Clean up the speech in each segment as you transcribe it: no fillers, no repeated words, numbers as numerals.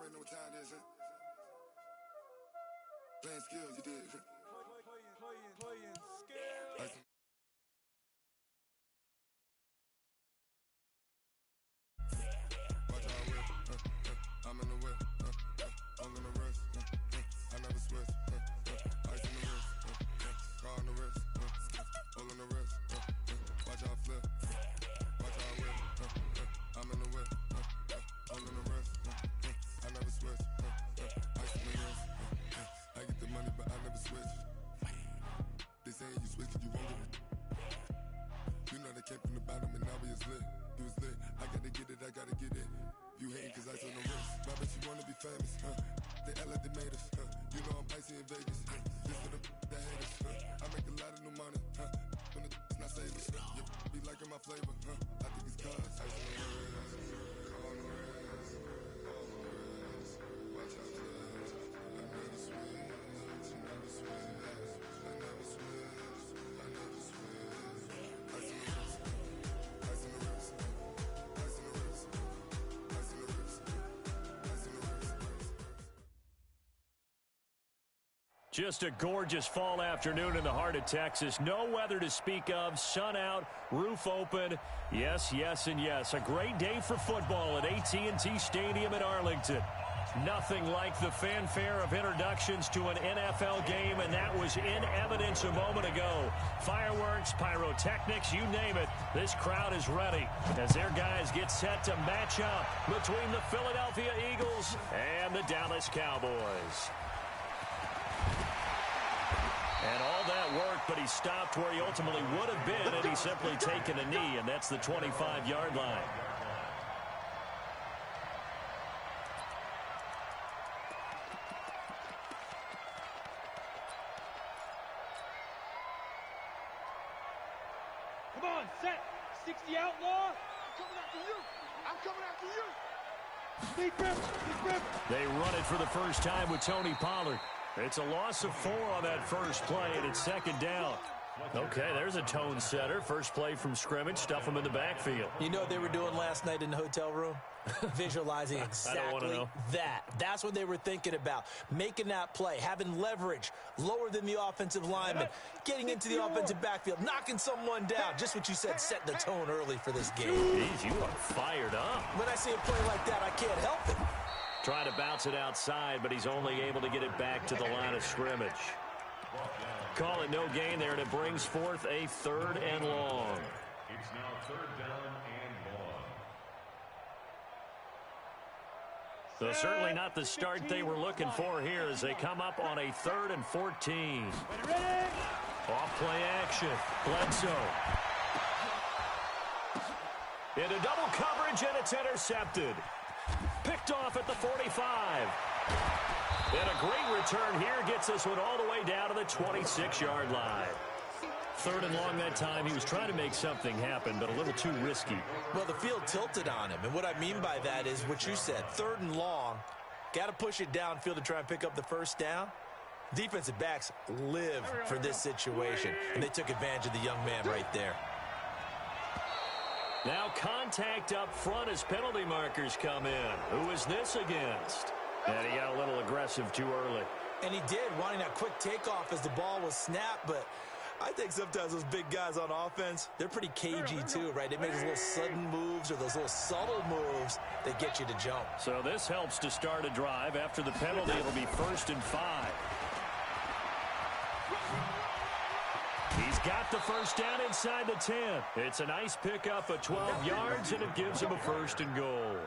already know what time it is, huh? Playing skills, you did. Playing skills. Watch how I whip, I'm in the whip, I'm in the wrist, I never switch, ice in the wrist, car on the wrist, all in the wrist, watch how I flip, watch how I whip, I'm in the whip, all in the wrist, I never switch, ice in the wrist, I get the money but I never switch. They saying you switch cause you won't get it. You know they came from the bottom and now we is lit. You was lit, I gotta get it, I gotta get it. You hating cause ice on the wrist. My bitch, you wanna be famous, They act like they made us, You know I'm icy in Vegas, This for the that hate us, I make a lot of new money, When the not saving, You be liking my flavor, I think it's cause ice on the wrist, on the wrist, on the wrist. Watch out, cuz I never switch, I never switch, I never switch, I never switch. Ice on the wrist, ice on the wrist, ice on the wrist, ice on the wrist, ice on the wrist. Just a gorgeous fall afternoon in the heart of Texas. No weather to speak of. Sun out, roof open. Yes, yes, and yes. A great day for football at AT&T Stadium in Arlington. Nothing like the fanfare of introductions to an NFL game, and that was in evidence a moment ago. Fireworks, pyrotechnics, you name it. This crowd is ready as their guys get set to match up between the Philadelphia Eagles and the Dallas Cowboys. And all that worked, but he stopped where he ultimately would have been, and he's simply taken a knee, and that's the 25-yard line. Come on, set. 60 outlaw. I'm coming after you. I'm coming after you. Deep rip. Deep rip. They run it for the first time with Tony Pollard. It's a loss of 4 on that first play, and it's second down. Okay, there's a tone setter. First play from scrimmage, stuff them in the backfield. You know what they were doing last night in the hotel room? Visualizing exactly that. That's what they were thinking about. Making that play, having leverage, lower than the offensive lineman, getting into the offensive backfield, knocking someone down. Just what you said, set the tone early for this game. Jeez, you are fired up. When I see a play like that, I can't help it. Trying to bounce it outside, but he's only able to get it back to the line of scrimmage. Call it no gain there, and it brings forth a 3rd and long. It's now 3rd down and long. So certainly not the start they were looking for here as they come up on a 3rd and 14. Off play action. Bledsoe. Into double coverage, and it's intercepted. Picked off at the 45. And a great return here gets this one all the way down to the 26-yard line. 3rd and long that time. He was trying to make something happen, but a little too risky. Well, the field tilted on him, and what I mean by that is what you said. 3rd and long, got to push it downfield to try and pick up the first down. Defensive backs live for this situation, and they took advantage of the young man right there. Now contact up front as penalty markers come in. Who is this against? And he got a little aggressive too early. And he did, wanting that quick takeoff as the ball was snapped, but I think sometimes those big guys on offense, they're pretty cagey too, right? They make those little sudden moves or those little subtle moves that get you to jump. So this helps to start a drive. After the penalty, it'll be 1st and 5. He's got the first down inside the 10. It's a nice pickup of 12 yards, and it gives him a 1st and goal.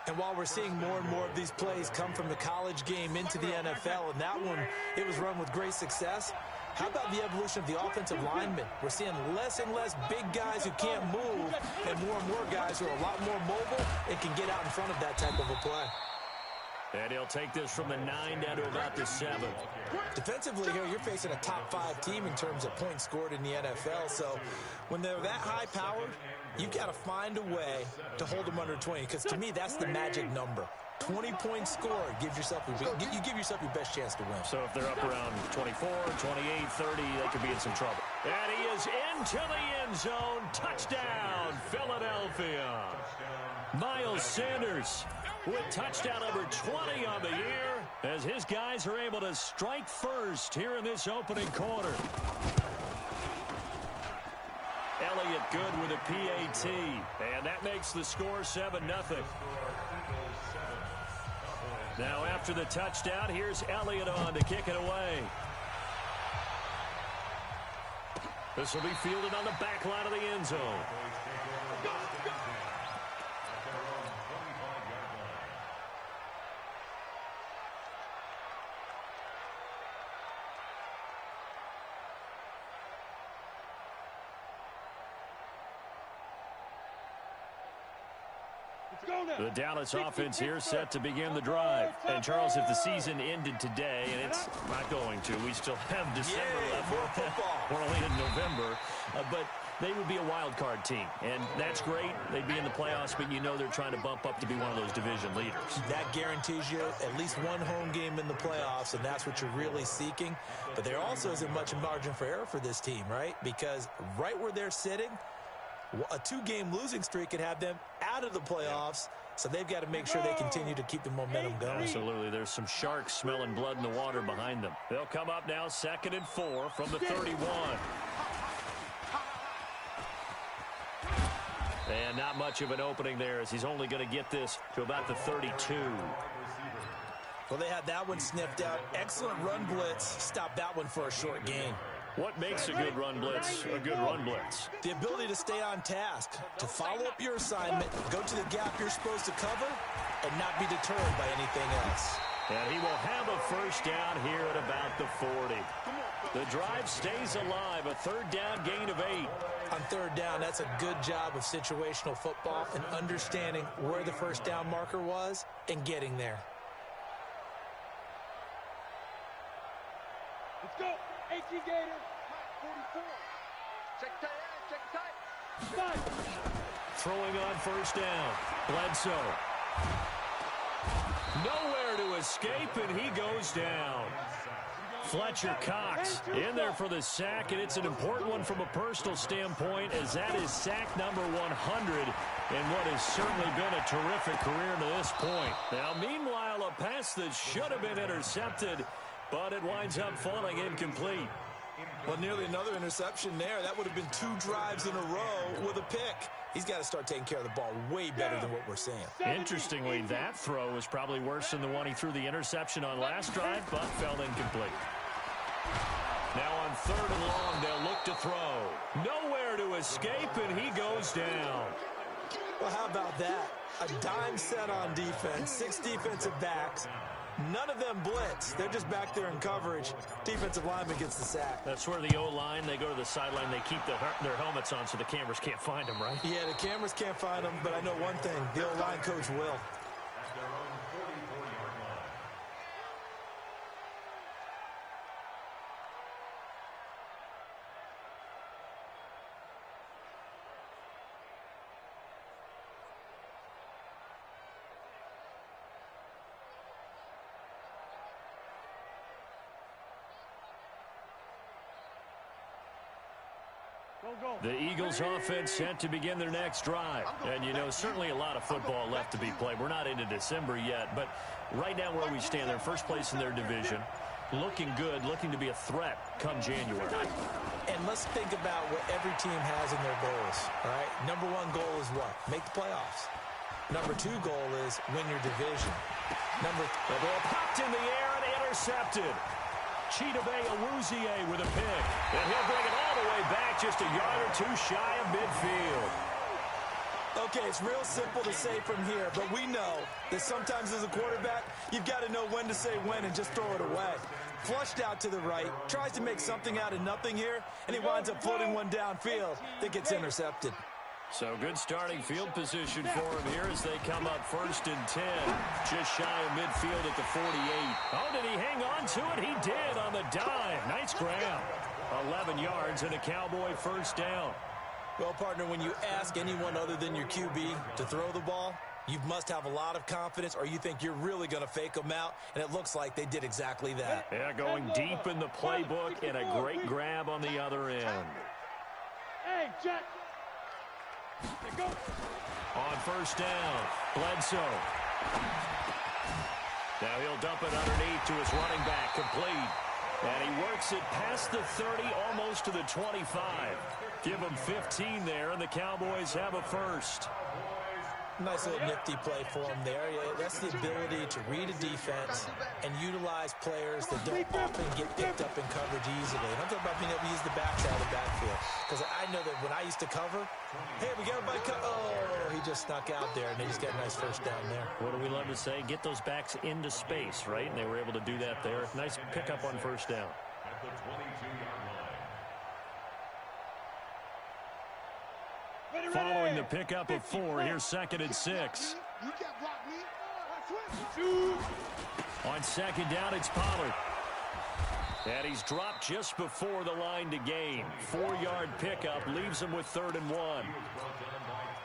And while we're seeing more and more of these plays come from the college game into the NFL, and that one, it was run with great success, how about the evolution of the offensive linemen? We're seeing less and less big guys who can't move and more guys who are a lot more mobile and can get out in front of that type of a play. And he'll take this from the 9 down to about the 7. Defensively here, you're facing a top 5 team in terms of points scored in the NFL. So when they're that high powered, you've got to find a way to hold them under 20. Because to me, that's the magic number. 20 points scored gives yourself you give yourself your best chance to win. So if they're up around 24, 28, 30, they could be in some trouble. And he is into the end zone. Touchdown, Philadelphia. Miles Sanders with touchdown number 20 on the year as his guys are able to strike first here in this opening quarter. Elliott good with a PAT, and that makes the score 7-0. Now after the touchdown, here's Elliott on to kick it away. This will be fielded on the back line of the end zone. The Dallas offense here set to begin the drive. And, Charles, if the season ended today, and it's not going to, we still have December left. We're only in November. But they would be a wild card team. And that's great. They'd be in the playoffs, but you know they're trying to bump up to be one of those division leaders. That guarantees you at least one home game in the playoffs, and that's what you're really seeking. But there also isn't much margin for error for this team, right? Because right where they're sitting, a two-game losing streak could have them out of the playoffs, so they've got to make sure they continue to keep the momentum going. Absolutely. There's some sharks smelling blood in the water behind them. They'll come up now 2nd and 4 from the 31. And not much of an opening there as he's only going to get this to about the 32. Well, they had that one sniffed out. Excellent run blitz. Stop that one for a short gain. What makes a good run blitz a good run blitz? The ability to stay on task, to follow up your assignment, go to the gap you're supposed to cover, and not be deterred by anything else. And he will have a first down here at about the 40. The drive stays alive, a 3rd down gain of 8. On 3rd down, that's a good job of situational football and understanding where the first down marker was and getting there. Let's go. 18 Gator. 44. Check tight. Throwing on first down. Bledsoe. Nowhere to escape, and he goes down. Fletcher Cox in there for the sack, and it's an important one from a personal standpoint as that is sack number 100 in what has certainly been a terrific career to this point. Now, meanwhile, a pass that should have been intercepted, but it winds up falling incomplete. Well, nearly another interception there. That would have been 2 drives in a row with a pick. He's got to start taking care of the ball way better than what we're seeing. Interestingly, that throw was probably worse than the one he threw the interception on last drive, but fell incomplete. Now on 3rd and long, they'll look to throw. Nowhere to escape, and he goes down. Well, how about that? A dime set on defense, 6 defensive backs. None of them blitz. They're just back there in coverage. Defensive lineman gets the sack. That's where the O-line, they go to the sideline, they keep their helmets on so the cameras can't find them, right? Yeah, the cameras can't find them, but I know one thing. The O-line coach will. The Eagles offense set to begin their next drive. And, you know, certainly a lot of football left to be played. We're not into December yet, but right now where we stand, they're first place in their division. Looking good, looking to be a threat come January. And let's think about what every team has in their goals, all right? Number 1 goal is what? Make the playoffs. Number 2 goal is win your division. The ball popped in the air and intercepted. Chidobe Awuzie with a pick. And he'll bring it all the way back just a yard or 2 shy of midfield. Okay, it's real simple to say from here, but we know that sometimes as a quarterback, you've got to know when to say when and just throw it away. Flushed out to the right, tries to make something out of nothing here, and he winds up floating one downfield that gets intercepted. So good starting field position for him here as they come up 1st and 10. Just shy of midfield at the 48. Oh, did he hang on to it? He did on the dive. Nice grab. 11 yards and a Cowboy first down. Well, partner, when you ask anyone other than your QB to throw the ball, you must have a lot of confidence or you think you're really going to fake them out, and it looks like they did exactly that. Yeah, going deep in the playbook and a great grab on the other end. Hey, Jack. On first down, Bledsoe. Now he'll dump it underneath to his running back, complete. And he works it past the 30, almost to the 25. Give him 15 there, and the Cowboys have a first. Nice little nifty play for him there. Yeah, that's the ability to read a defense and utilize players that don't often get picked up in coverage easily. And I'm talking about being able to use the backside of the backfield. Because I know that when I used to cover, hey, we got a bike cut. Oh, he just snuck out there, and they just got a nice first down there. What do we love to say? Get those backs into space, right? And they were able to do that there. Nice pickup on first down. At the 22-yard line. Following the pickup of 4, here's 2nd and 6. You can't block me. Shoot. On 2nd down, it's Pollard. And he's dropped just before the line to gain. 4-yard pickup leaves him with 3rd and 1.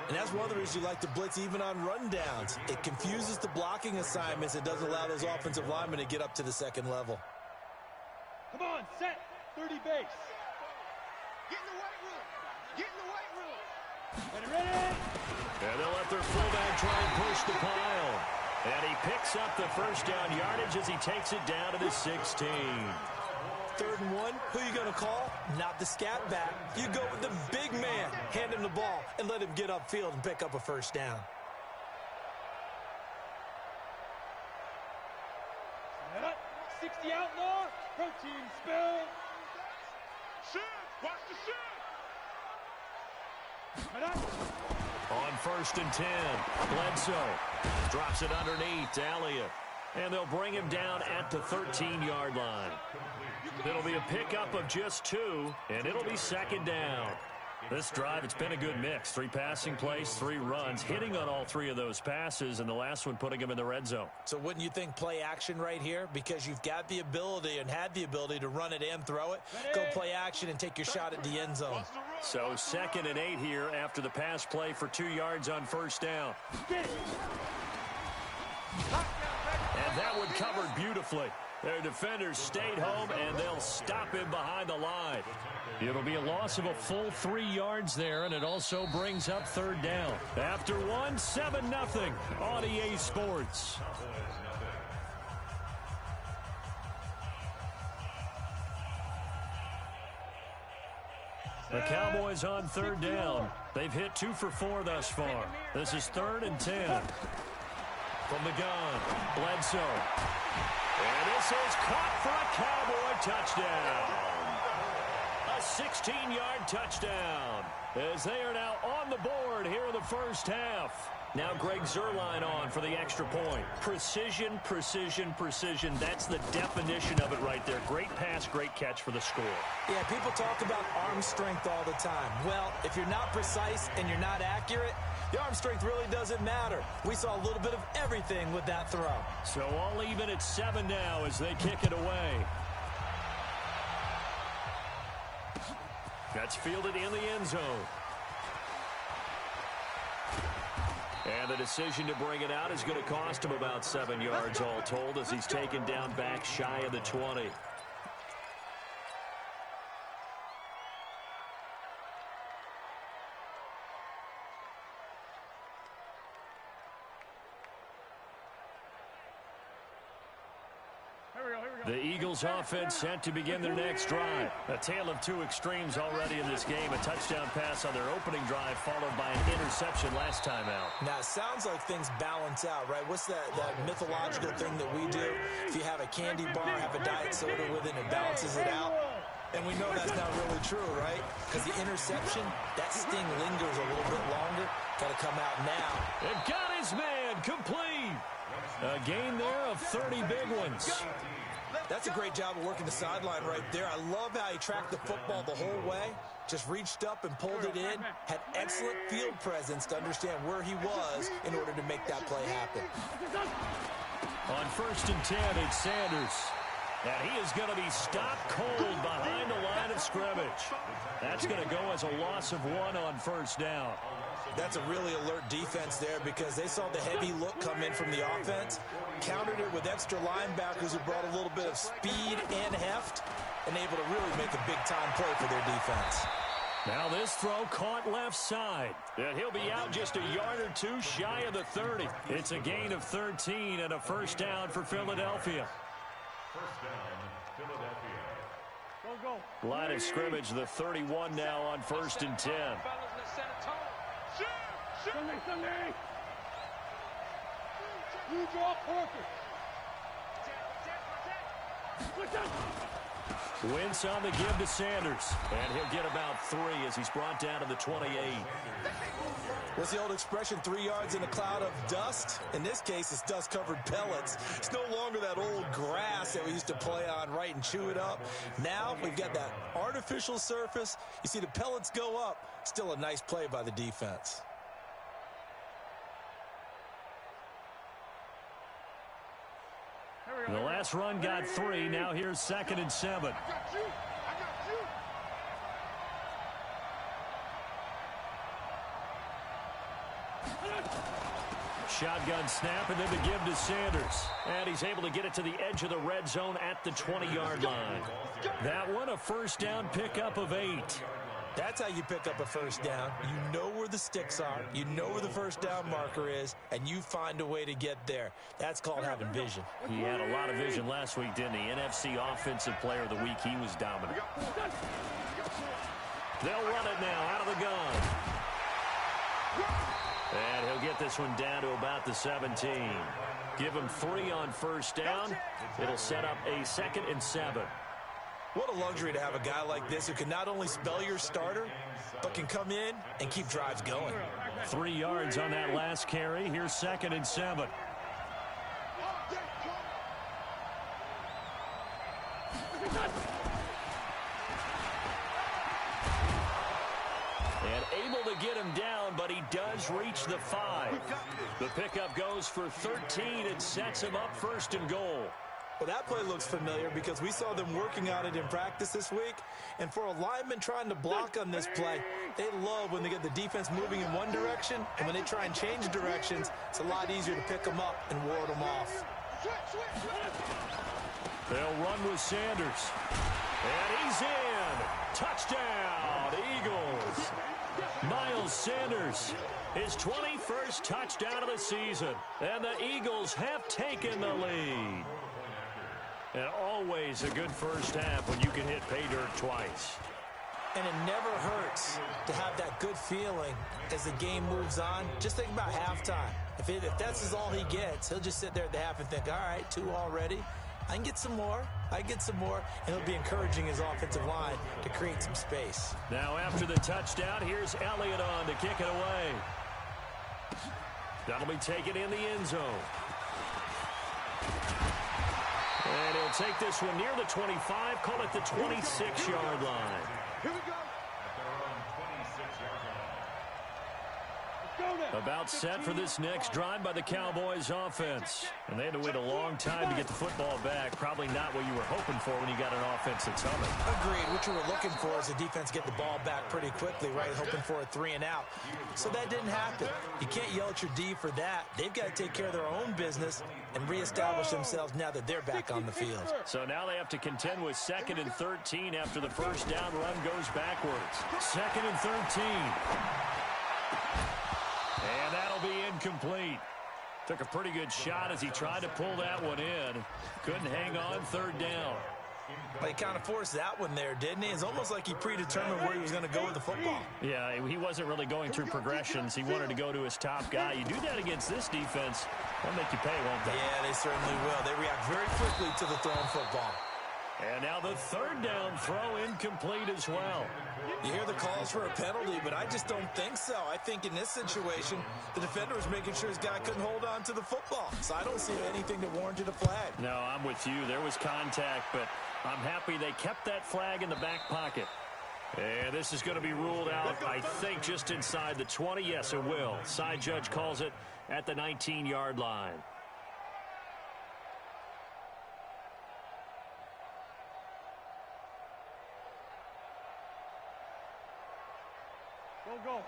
And that's one of the reasons you like to blitz even on rundowns. It confuses the blocking assignments. It doesn't allow those offensive linemen to get up to the second level. Come on, set. 30 base. Get in the weight room. Get in the weight room. Ready. And they'll let their fullback try and push the pile. And he picks up the first down yardage as he takes it down to the 16. 3rd and 1, who you going to call? Not the scat back. You go with the big man. Hand him the ball and let him get upfield and pick up a first down. Set up. 60 outlaw. Protein spill. Shit. Watch the shit. On 1st and 10, Bledsoe drops it underneath to Elliott. And they'll bring him down at the 13-yard line. It'll be a pickup of just 2, and it'll be 2nd down. This drive, it's been a good mix. 3 passing plays, 3 runs, hitting on all 3 of those passes, and the last one putting him in the red zone. So wouldn't you think play action right here? Because you've got the ability and had the ability to run it and throw it. Go play action and take your shot at the end zone. So 2nd and 8 here after the pass play for 2 yards on first down. And that one covered beautifully. Their defenders stayed home, and they'll stop him behind the line. It'll be a loss of a full 3 yards there, and it also brings up 3rd down. After 1, 7-0 on EA Sports. The Cowboys on 3rd down. They've hit 2 for 4 thus far. This is 3rd and 10. From the gun, Bledsoe. And this is caught for a Cowboy touchdown. A 16-yard touchdown as they are now on the board here in the first half. Now Greg Zuerlein on for the extra point. Precision, precision, precision. That's the definition of it right there. Great pass, great catch for the score. Yeah, people talk about arm strength all the time. Well, if you're not precise and you're not accurate, the arm strength really doesn't matter. We saw a little bit of everything with that throw. So all even at 7 now as they kick it away. That's fielded in the end zone. And the decision to bring it out is going to cost him about 7 yards all told as he's taken down back shy of the 20. The Eagles offense set to begin their next drive. A tale of 2 extremes already in this game. A touchdown pass on their opening drive followed by an interception last time out. Now, it sounds like things balance out, right? What's that mythological thing that we do? If you have a candy bar, have a diet soda with it, it balances it out. And we know that's not really true, right? Because the interception, that sting lingers a little bit longer. Got to come out now. And got his man complete. A gain there of 30 big ones. That's a great job of working the sideline right there. I love how he tracked the football the whole way. Just reached up and pulled it in. Had excellent field presence to understand where he was in order to make that play happen. On 1st and 10, it's Sanders. And he is going to be stopped cold behind the line of scrimmage. That's going to go as a loss of 1 on first down. That's a really alert defense there because they saw the heavy look come in from the offense, countered it with extra linebackers who brought a little bit of speed and heft, and able to really make a big-time play for their defense. Now this throw caught left side. And he'll be out just a yard or two shy of the 30. It's a gain of 13 and a first down for Philadelphia. First down, Philadelphia. Go. Line of scrimmage, the 31 now on 1st and 10. Sunday. You draw perfect. Wentz on the give to Sanders. And he'll get about 3 as he's brought down to the 28. What's the old expression, 3 yards in a cloud of dust? In this case, it's dust-covered pellets. It's no longer that old grass that we used to play on, right, and chew it up. Now we've got that artificial surface. You see the pellets go up. Still a nice play by the defense. The last run got 3. Now here's 2nd and 7. I got you. Shotgun snap and then the give to Sanders. And he's able to get it to the edge of the red zone at the 20-yard line. That one a first down pickup of 8. That's how you pick up a first down. You know where the sticks are. You know where the first down marker is, and you find a way to get there. That's called having vision. He had a lot of vision last week, didn't he? NFC Offensive Player of the Week. He was dominant. They'll run it now out of the gun. And he'll get this one down to about the 17. Give him 3 on first down. It'll set up a 2nd and 7. What a luxury to have a guy like this who can not only spell your starter, but can come in and keep drives going. 3 yards on that last carry. Here's 2nd and 7. And able to get him down, but he does reach the 5. The pickup goes for 13 and sets him up 1st and goal. Well, that play looks familiar because we saw them working on it in practice this week. And for a lineman trying to block on this play, they love when they get the defense moving in one direction. And when they try and change directions, it's a lot easier to pick them up and ward them off. They'll run with Sanders. And he's in. Touchdown, Eagles. Miles Sanders, his 21st touchdown of the season. And the Eagles have taken the lead. And always a good first half when you can hit pay dirt twice. And it never hurts to have that good feeling as the game moves on. Just think about halftime. If that's all he gets, he'll just sit there at the half and think, all right, 2 already. I can get some more. And he'll be encouraging his offensive line to create some space. Now after the touchdown, here's Elliott on to kick it away. That'll be taken in the end zone. And he'll take this one near the 25, call it the 26-yard line. Here we go. About set for this next drive by the Cowboys offense. And they had to wait a long time to get the football back. Probably not what you were hoping for when you got an offense that's humming. Agreed. What you were looking for is the defense get the ball back pretty quickly, right? Hoping for a 3 and out. So that didn't happen. You can't yell at your D for that. They've got to take care of their own business and reestablish themselves now that they're back on the field. So now they have to contend with 2nd and 13 after the first down run goes backwards. 2nd and 13. And that'll be incomplete. Took a pretty good shot as he tried to pull that one in. Couldn't hang on 3rd down. But he kind of forced that one there, didn't he? It's almost like he predetermined where he was going to go with the football. Yeah, he wasn't really going through progressions. He wanted to go to his top guy. You do that against this defense, they'll make you pay, won't they? Yeah, they certainly will. They react very quickly to the thrown football. And now the 3rd down throw incomplete as well. You hear the calls for a penalty, but I just don't think so. I think in this situation, the defender was making sure his guy couldn't hold on to the football. So I don't see anything that warranted a flag. No, I'm with you. There was contact, but I'm happy they kept that flag in the back pocket. And this is going to be ruled out, I think, just inside the 20. Yes, it will. Side judge calls it at the 19-yard line.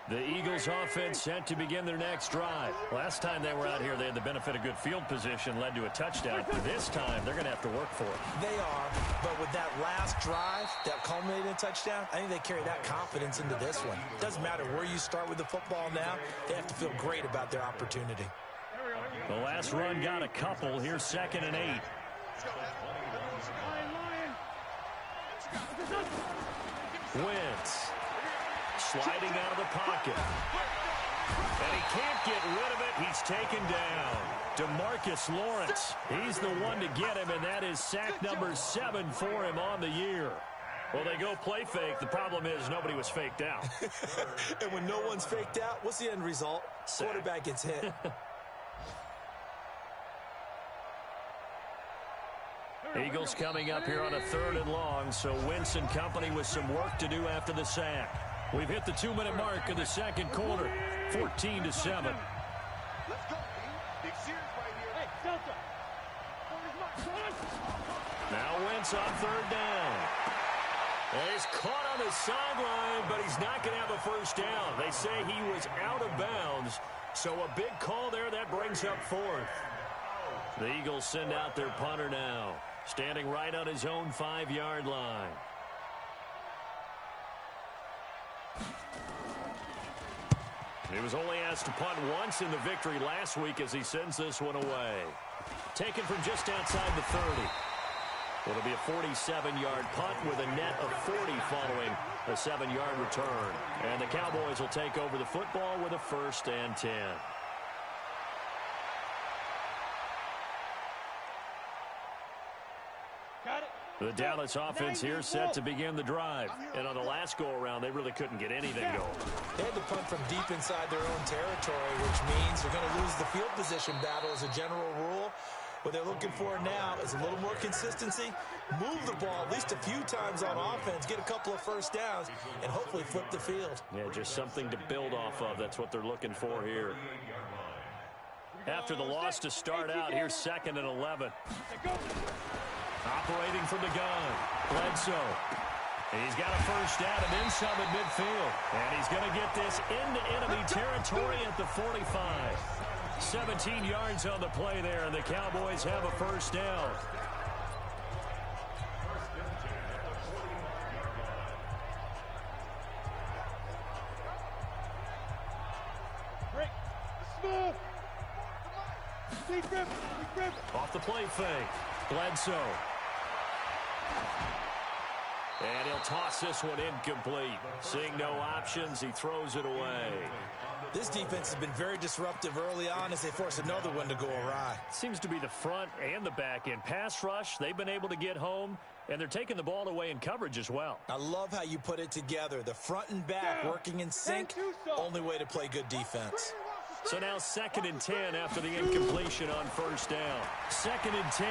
The Eagles offense set to begin their next drive. Last time they were out here, they had the benefit of good field position, led to a touchdown. This time, they're going to have to work for it. They are, but with that last drive, that culminated in a touchdown, I think they carry that confidence into this one. It doesn't matter where you start with the football now. They have to feel great about their opportunity. The last run got a couple. Here's 2nd and 8. Wentz sliding out of the pocket. And he can't get rid of it. He's taken down. DeMarcus Lawrence. He's the one to get him, and that is sack number 7 for him on the year. Well, they go play fake. The problem is nobody was faked out. And when no one's faked out, what's the end result? Sack. Quarterback gets hit. Eagles coming up here on a 3rd and long, so Wentz and company with some work to do after the sack. We've hit the 2-minute mark of the second quarter, 14-7. Let's go, big series right here. Hey, Delta. Now Wentz on 3rd down. And he's caught on the sideline, but he's not going to have a first down. They say he was out of bounds, so a big call there that brings up 4th. The Eagles send out their punter now, standing right on his own 5-yard line. He was only asked to punt once in the victory last week as he sends this one away. Taken from just outside the 30. It'll be a 47-yard punt with a net of 40 following a 7-yard return. And the Cowboys will take over the football with a 1st and 10. The Dallas offense here set to begin the drive. And on the last go-around, they really couldn't get anything going. They had to punt from deep inside their own territory, which means they're going to lose the field position battle as a general rule. What they're looking for now is a little more consistency, move the ball at least a few times on offense, get a couple of first downs, and hopefully flip the field. Yeah, just something to build off of. That's what they're looking for here. After the loss to start out, here's 2nd and 11. Operating from the gun, Bledsoe. He's got a first down and then some at midfield. And he's going to get this into enemy territory at the 45. 17 yards on the play there, and the Cowboys have a first down. Break. Smooth. Big grip. Off the play fake, Bledsoe. And he'll toss this one incomplete. Seeing no options, he throws it away. This defense has been very disruptive early on as they force another one to go awry. Seems to be the front and the back end. Pass rush, they've been able to get home, and they're taking the ball away in coverage as well. I love how you put it together. The front and back working in sync, only way to play good defense. So now 2nd and 10 after the incompletion on first down. 2nd and 10.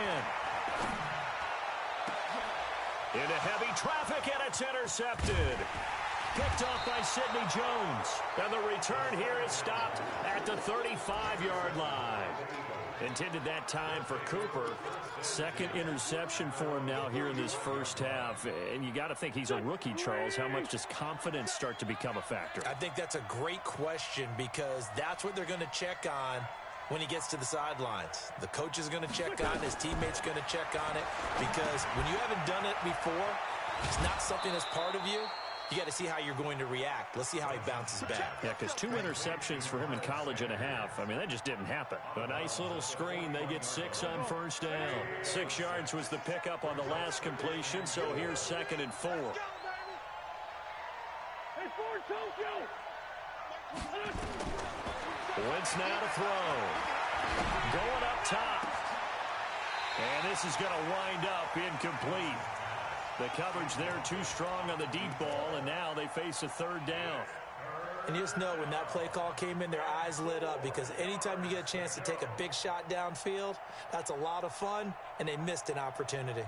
Into heavy traffic, and it's intercepted. Picked off by Sidney Jones. And the return here is stopped at the 35-yard line. Intended that time for Cooper. 2nd interception for him now here in this first half. And you got to think he's a rookie, Charles. How much does confidence start to become a factor? I think that's a great question because that's what they're going to check on when he gets to the sidelines. The coach is going to check on it. His teammates going to check on it because when you haven't done it before, it's not something that's part of you. You got to see how you're going to react. Let's see how he bounces back. Yeah, because 2 interceptions for him in college and a half. I mean, that just didn't happen. A nice little screen. They get 6 on first down. 6 yards was the pickup on the last completion, so here's 2nd and 4. Wentz now to throw. Going up top. And this is going to wind up incomplete. The coverage there too strong on the deep ball, and now they face a 3rd down. And you just know when that play call came in, their eyes lit up because anytime you get a chance to take a big shot downfield, that's a lot of fun, and they missed an opportunity.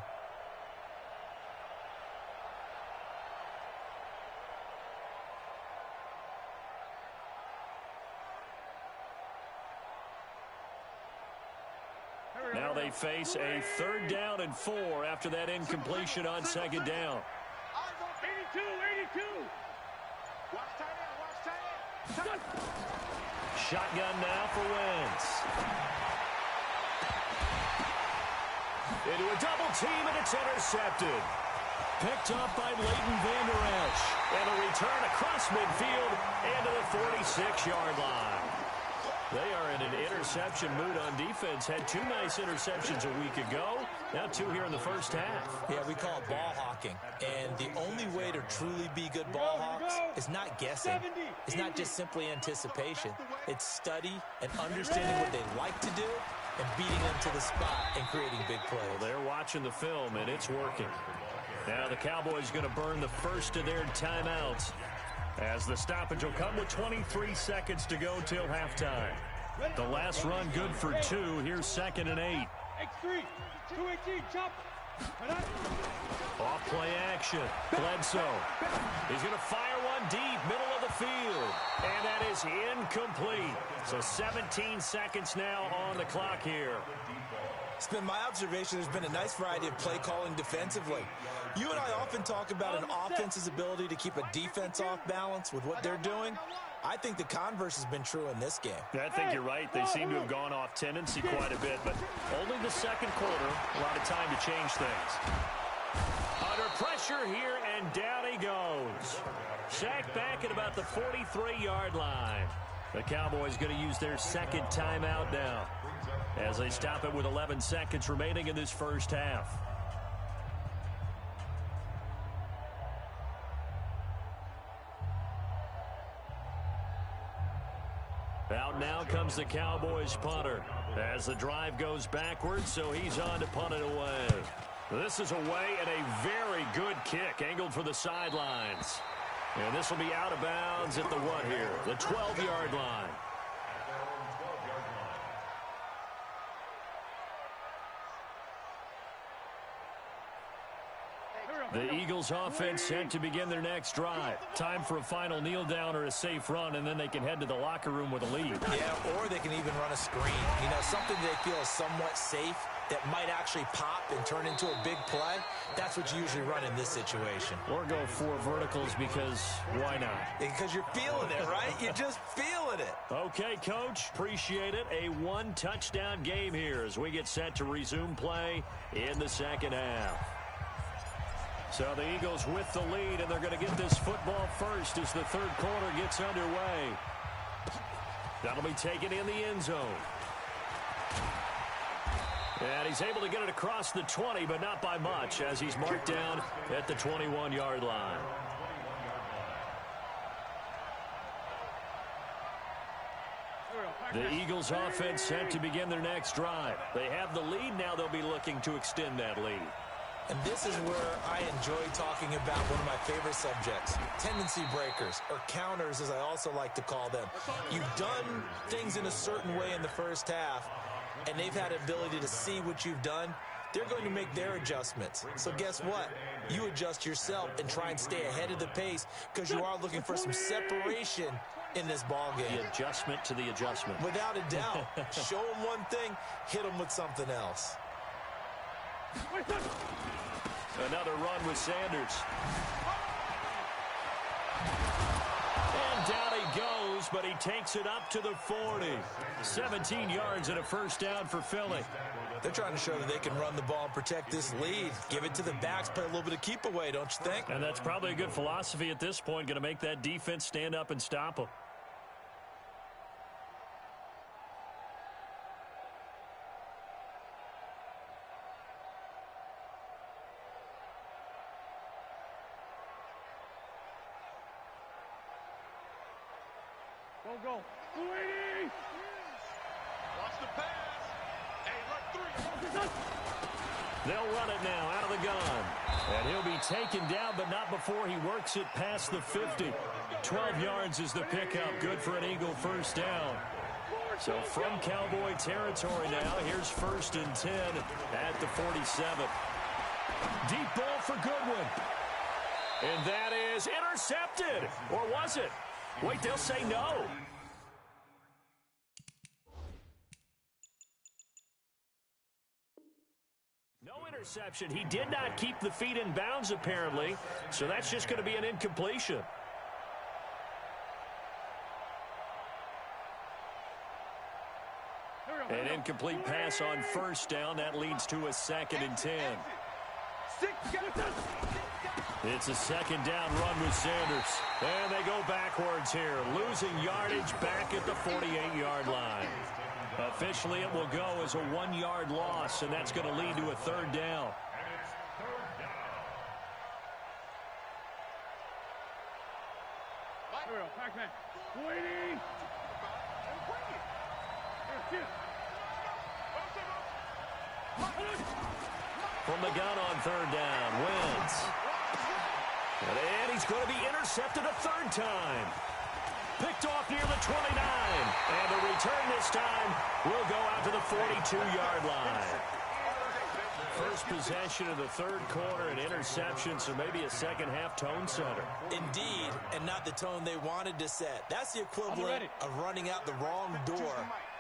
Now they face a 3rd down and 4 after that incompletion on 2nd down. 82. Watch tight end. Shotgun now for Wentz. Into a double team, and it's intercepted. Picked up by Leighton Vander Esch. And a return across midfield into the 46-yard line. They are in an interception mood on defense. Had 2 nice interceptions a week ago. Now 2 here in the first half. Yeah, we call it ball hawking. And the only way to truly be good ball hawks is not guessing. It's not just simply anticipation. It's study and understanding what they like to do and beating them to the spot and creating big plays. Well, they're watching the film, and it's working. Now the Cowboys going to burn the first of their timeouts, as the stoppage will come with 23 seconds to go till halftime. The last run good for 2. Here's 2nd and 8. X3, 218, chop. Off play action. Bledsoe. He's going to fire one deep, middle of the field. And that is incomplete. So 17 seconds now on the clock here. It's been my observation there's been a nice variety of play calling defensively. You and I often talk about an offense's ability to keep a defense off balance with what they're doing. I think the converse has been true in this game. I think you're right. They seem to have gone off tendency quite a bit, but only the second quarter. A lot of time to change things. Under pressure here, and down he goes. Sacked back at about the 43-yard line. The Cowboys going to use their second timeout now, as they stop it with 11 seconds remaining in this first half. Out now comes the Cowboys punter as the drive goes backwards, so he's on to punt it away. This is away, and a very good kick angled for the sidelines. And this will be out of bounds at the what here? The 12-yard line. The Eagles offense set to begin their next drive. Time for a final kneel down or a safe run, and then they can head to the locker room with a lead. Yeah, or they can even run a screen. You know, something they feel is somewhat safe that might actually pop and turn into a big play. That's what you usually run in this situation. Or go 4 verticals, because why not? Because you're feeling it, right? You're just feeling it. Okay, Coach. Appreciate it. A 1-touchdown game here as we get set to resume play in the second half. So the Eagles with the lead, and they're going to get this football first as the third quarter gets underway. That'll be taken in the end zone. And he's able to get it across the 20, but not by much, as he's marked down at the 21-yard line. The Eagles offense set to begin their next drive. They have the lead. Now they'll be looking to extend that lead. And this is where I enjoy talking about one of my favorite subjects, tendency breakers, or counters as I also like to call them. You've done things in a certain way in the first half, and they've had ability to see what you've done. They're going to make their adjustments. So guess what? You adjust yourself and try and stay ahead of the pace, because you are looking for some separation in this ball game. The adjustment to the adjustment. Without a doubt. Show them one thing, hit them with something else. Another run with Sanders. And down he goes, but he takes it up to the 40. 17 yards and a first down for Philly. They're trying to show that they can run the ball and protect this lead. Give it to the backs, play a little bit of keep away, don't you think? And that's probably a good philosophy at this point, going to make that defense stand up and stop them. Go. 280. Watch the pass. Hey, look, 3. They'll run it now out of the gun. And he'll be taken down, but not before he works it past the 50. 12 yards is the pickup. Good for an Eagle first down. So from Cowboy territory now, here's 1st and 10 at the 47. Deep ball for Goodwin. And that is intercepted. Or was it? Wait, they'll say no. No interception. He did not keep the feet in bounds, apparently. So that's just going to be an incompletion. incomplete pass on first down. That leads to a 2nd and 10. It's a 2nd down run with Sanders. And they go backwards here, losing yardage back at the 48-yard line. Officially, it will go as a 1-yard loss, and that's going to lead to a 3rd down. Waiting. From the gun on 3rd down, Wentz. And he's going to be intercepted a 3rd time. Picked off near the 29. And the return this time will go out to the 42-yard line. First possession of the 3rd quarter, an interception, so maybe a second-half tone setter. Indeed, and not the tone they wanted to set. That's the equivalent of running out the wrong door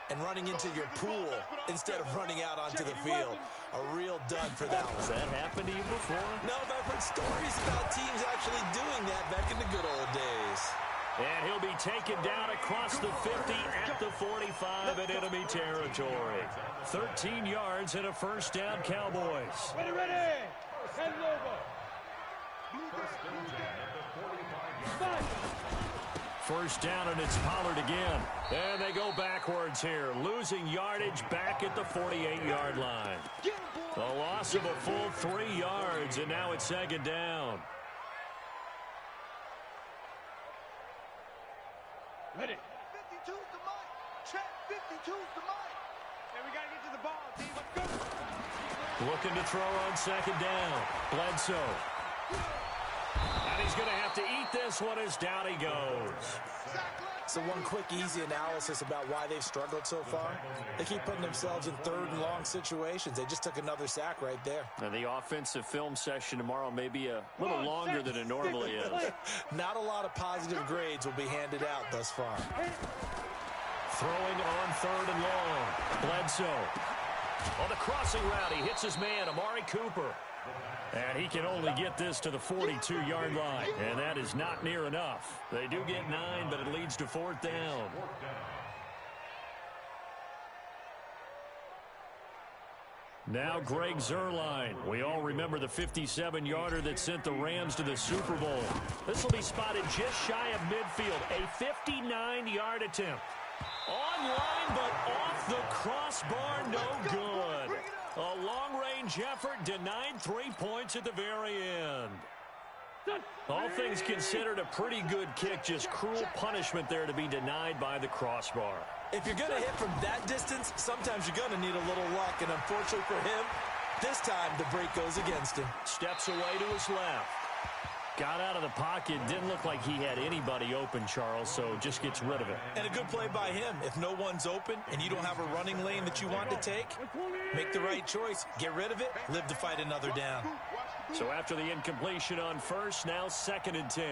and running into your pool instead of running out onto the field. A real dud for that one. Has that happened to you before? No, but I've heard stories about teams actually doing that back in the good old days. And he'll be taken down across the 50 at the 45 in enemy territory. 13 yards and a 1st down, Cowboys. Ready. Head over. First down, and it's Pollard again. And they go backwards here, losing yardage back at the 48-yard line. A loss of a full 3 yards, and now it's 2nd down. Ready. 52's the mic. Check. 52's the mic. Hey, we got to get to the ball, team. Let's go. Looking to throw on 2nd down. Bledsoe. And he's going to have to eat this one as down he goes. So one quick, easy analysis about why they've struggled so far. They keep putting themselves in 3rd and long situations. They just took another sack right there. And the offensive film session tomorrow may be a little longer than it normally is. Not a lot of positive grades will be handed out thus far. Throwing on 3rd and long. Bledsoe. On the crossing route, he hits his man, Amari Cooper. And he can only get this to the 42-yard line. And that is not near enough. They do get 9, but it leads to 4th down. Now Greg Zuerlein. We all remember the 57-yarder that sent the Rams to the Super Bowl. This will be spotted just shy of midfield. A 59-yard attempt. Online, but off the crossbar, no good. A long-range effort denied 3 points at the very end. All things considered, a pretty good kick, just cruel punishment there to be denied by the crossbar. If you're going to hit from that distance, sometimes you're going to need a little luck, and unfortunately for him, this time the break goes against him. Steps away to his left. Got out of the pocket. Didn't look like he had anybody open, Charles, so just gets rid of it. And a good play by him. If no one's open and you don't have a running lane that you want to take, make the right choice. Get rid of it. Live to fight another down. So after the incompletion on first, now 2nd and 10.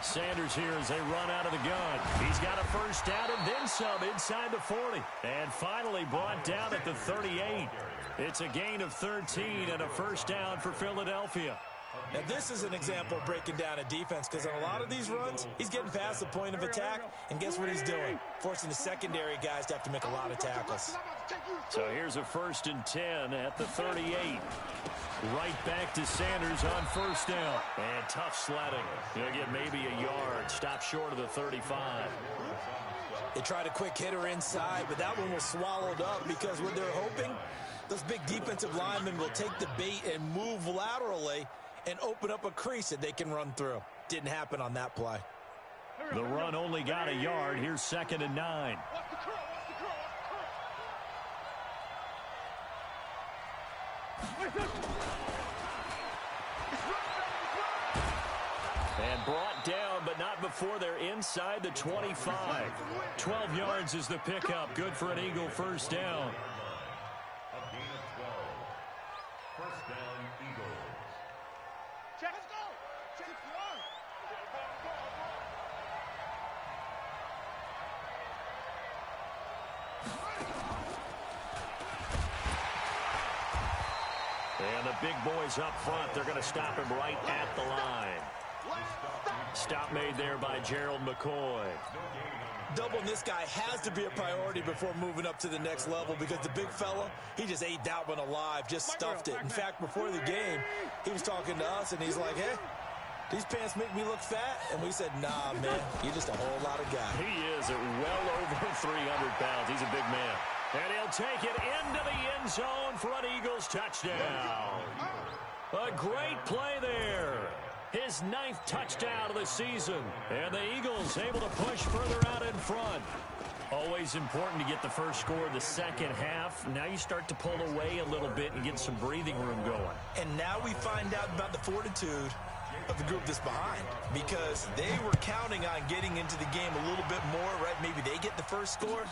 Sanders here as they run out of the gun. He's got a first down and then some inside the 40. And finally brought down at the 38. It's a gain of 13 and a first down for Philadelphia. Now, this is an example of breaking down a defense, because on a lot of these runs, he's getting past the point of attack, and guess what he's doing? Forcing the secondary guys to have to make a lot of tackles. So here's a 1st and 10 at the 38. Right back to Sanders on first down. And tough sledding. He'll get maybe a yard. Stop short of the 35. They tried a quick hitter inside, but that one was swallowed up because what they're hoping, those big defensive linemen will take the bait and move laterally and open up a crease that they can run through. Didn't happen on that play. The run only got a yard. Here's 2nd and 9. And brought down, but not before they're inside the 25. 12 yards is the pickup. Good for an Eagle first down. And the big boys up front, they're going to stop him right at the line. Stop made there by Gerald McCoy. Doubling this guy has to be a priority before moving up to the next level because the big fella, he just ate that one alive, just stuffed it. In fact, before the game, he was talking to us, and he's like, hey, these pants make me look fat? And we said, nah, man, you're just a whole lot of guy. He is at well over 300 pounds. He's a big man. And he'll take it into the end zone for an Eagles touchdown. A great play there. His 9th touchdown of the season. And the Eagles able to push further out in front. Always important to get the first score of the second half. Now you start to pull away a little bit and get some breathing room going. And now we find out about the fortitude of the group that's behind, because they were counting on getting into the game a little bit more, right? Maybe they get the first score.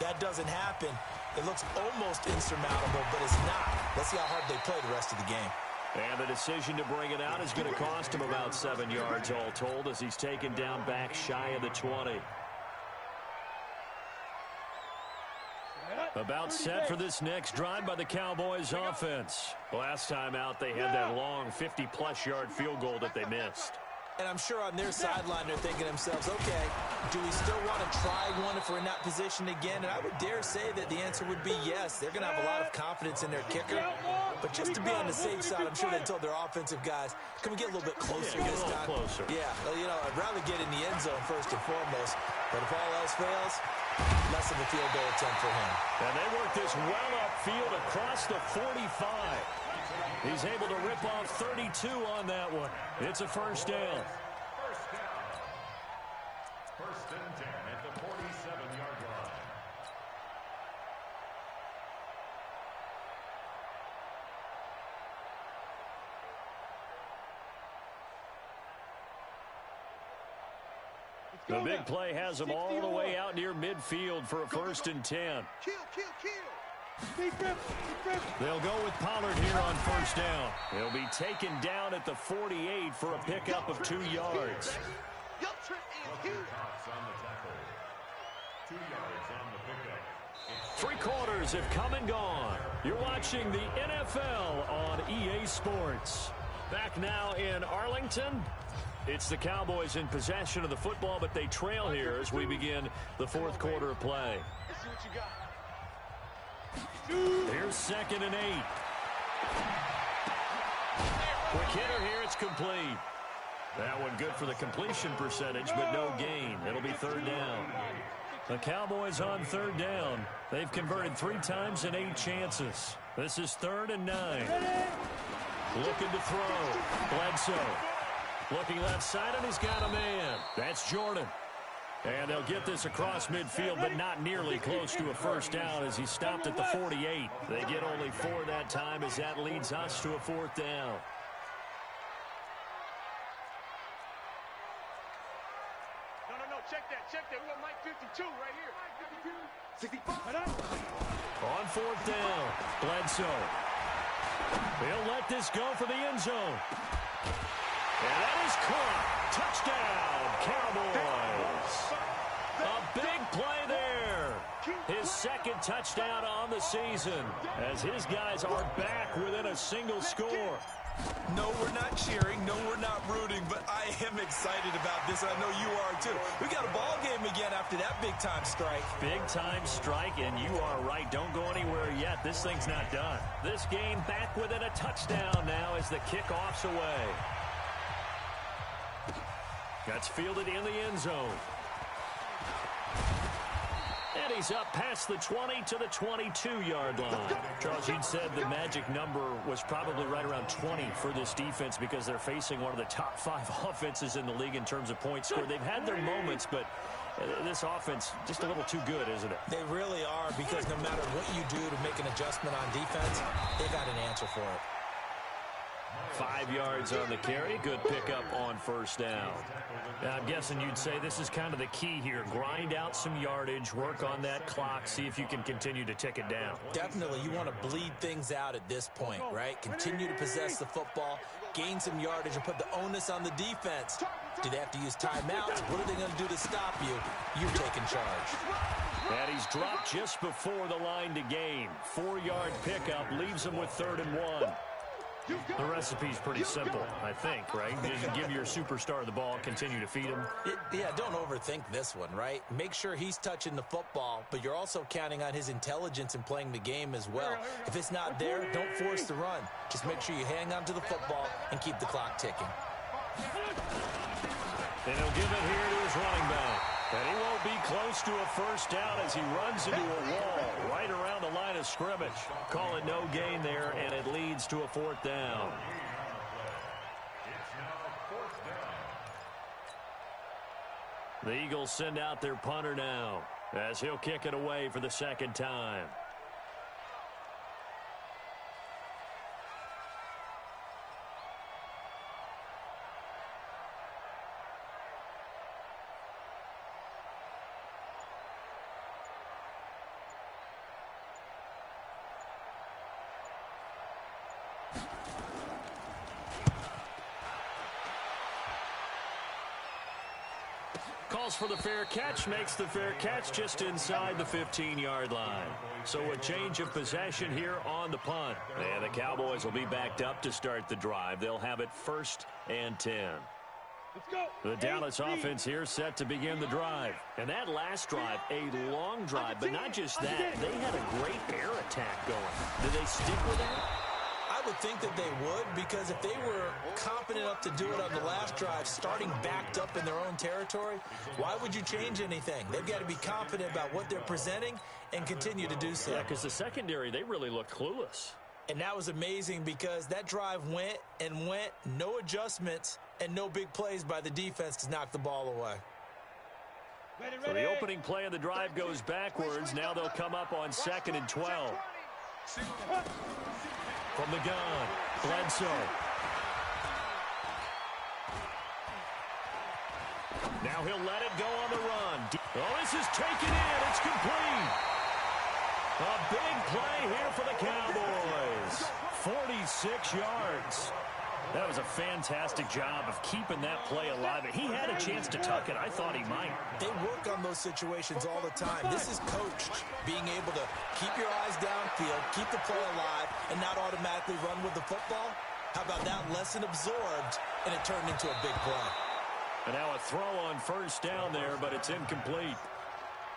That doesn't happen. It looks almost insurmountable, but it's not. Let's see how hard they play the rest of the game. And the decision to bring it out is going to cost him about 7 yards all told as he's taken down back shy of the 20. About set for this next drive by the Cowboys offense. Last time out, they had that long 50-plus yard field goal that they missed. And I'm sure on their sideline they're thinking to themselves, okay, do we still want to try one if we're in that position again? And I would dare say that the answer would be yes. They're going to have a lot of confidence in their kicker. But just to be on the safe side, I'm sure they told their offensive guys, can we get a little bit closer this time? Closer. Yeah, well, you know, I'd rather get in the end zone first and foremost. But if all else fails, less of a field goal attempt for him. And they work this well upfield across the 45. He's able to rip off 32 on that one. It's a first down. First and 10 at the 47-yard line. The big play has them all the way out near midfield for a first and 10. Kill. They'll go with Pollard here on first down. He'll be taken down at the 48 for a pickup of 2 yards. Your trip is here. On the tackle. 2 yards on the pickup. Three quarters have come and gone. You're watching the NFL on EA Sports. Back now in Arlington. It's the Cowboys in possession of the football, but they trail here as we begin the fourth quarter of play. Let's see what you got. Here's 2nd and 8. Quick hitter here, it's complete. That one good for the completion percentage, but no gain. It'll be 3rd down. The Cowboys on 3rd down. They've converted 3 times in 8 chances. This is 3rd and 9. Looking to throw. Bledsoe. Looking left side, and he's got a man. That's Jordan. And they'll get this across midfield, but not nearly close to a first down as he stopped at the 48. They get only 4 that time as that leads us to a 4th down. No, check that. We got Mike 52 right here. 65. On 4th down, Bledsoe. He'll let this go for the end zone. And that is caught. Touchdown, Cowboys. A big play there. His 2nd touchdown on the season as his guys are back within a single score. No, we're not cheering. No, we're not rooting, but I am excited about this. I know you are too. We got a ball game again after that big-time strike. Big-time strike, and you are right. Don't go anywhere yet. This thing's not done. This game back within a touchdown now as the kickoff's away. That's fielded in the end zone. And he's up past the 20 to the 22-yard line. Charles, you'd said the magic number was probably right around 20 for this defense because they're facing one of the top 5 offenses in the league in terms of points scored. They've had their moments, but this offense just a little too good, isn't it? They really are, because no matter what you do to make an adjustment on defense, they got an answer for it. 5 yards on the carry. Good pickup on first down. Now, I'm guessing you'd say this is kind of the key here. Grind out some yardage, work on that clock, see if you can continue to tick it down. Definitely. You want to bleed things out at this point, right? Continue to possess the football, gain some yardage, and put the onus on the defense. Do they have to use timeouts? What are they going to do to stop you? You're taking charge. And he's dropped just before the line to gain. 4-yard pickup leaves him with 3rd and 1. The recipe's pretty simple, I think, right? You just give your superstar the ball, continue to feed him. Yeah, don't overthink this one, right? Make sure he's touching the football, but you're also counting on his intelligence in playing the game as well. If it's not there, don't force the run. Just make sure you hang on to the football and keep the clock ticking. And he'll give it here to his running back. And he won't be close to a first down as he runs into a wall right around the line of scrimmage. Call it no gain there, and it leads to a fourth down. The Eagles send out their punter now as he'll kick it away for the second time. Calls for the fair catch, makes the fair catch just inside the 15-yard line. So a change of possession here on the punt. And the Cowboys will be backed up to start the drive. They'll have it 1st and 10. Let's go. The Dallas offense here set to begin the drive. And that last drive, a long drive, but not just that. They had a great air attack going. Did they stick with that? I would think that they would, because if they were confident enough to do it on the last drive, starting backed up in their own territory, why would you change anything? They've got to be confident about what they're presenting and continue to do so. Yeah, because the secondary, they really looked clueless. And that was amazing because that drive went and went, no adjustments, and no big plays by the defense to knock the ball away. So the opening play of the drive goes backwards. Now they'll come up on 2nd and 12. From the gun, Bledsoe. Now he'll let it go on the run. Oh, this is taken in. It's complete. A big play here for the Cowboys. 46 yards. That was a fantastic job of keeping that play alive. He had a chance to tuck it. I thought he might. They work on those situations all the time. This is coached, being able to keep your eyes downfield, keep the play alive, and not automatically run with the football. How about that lesson absorbed, and it turned into a big play. And now a throw on 1st down there, but it's incomplete.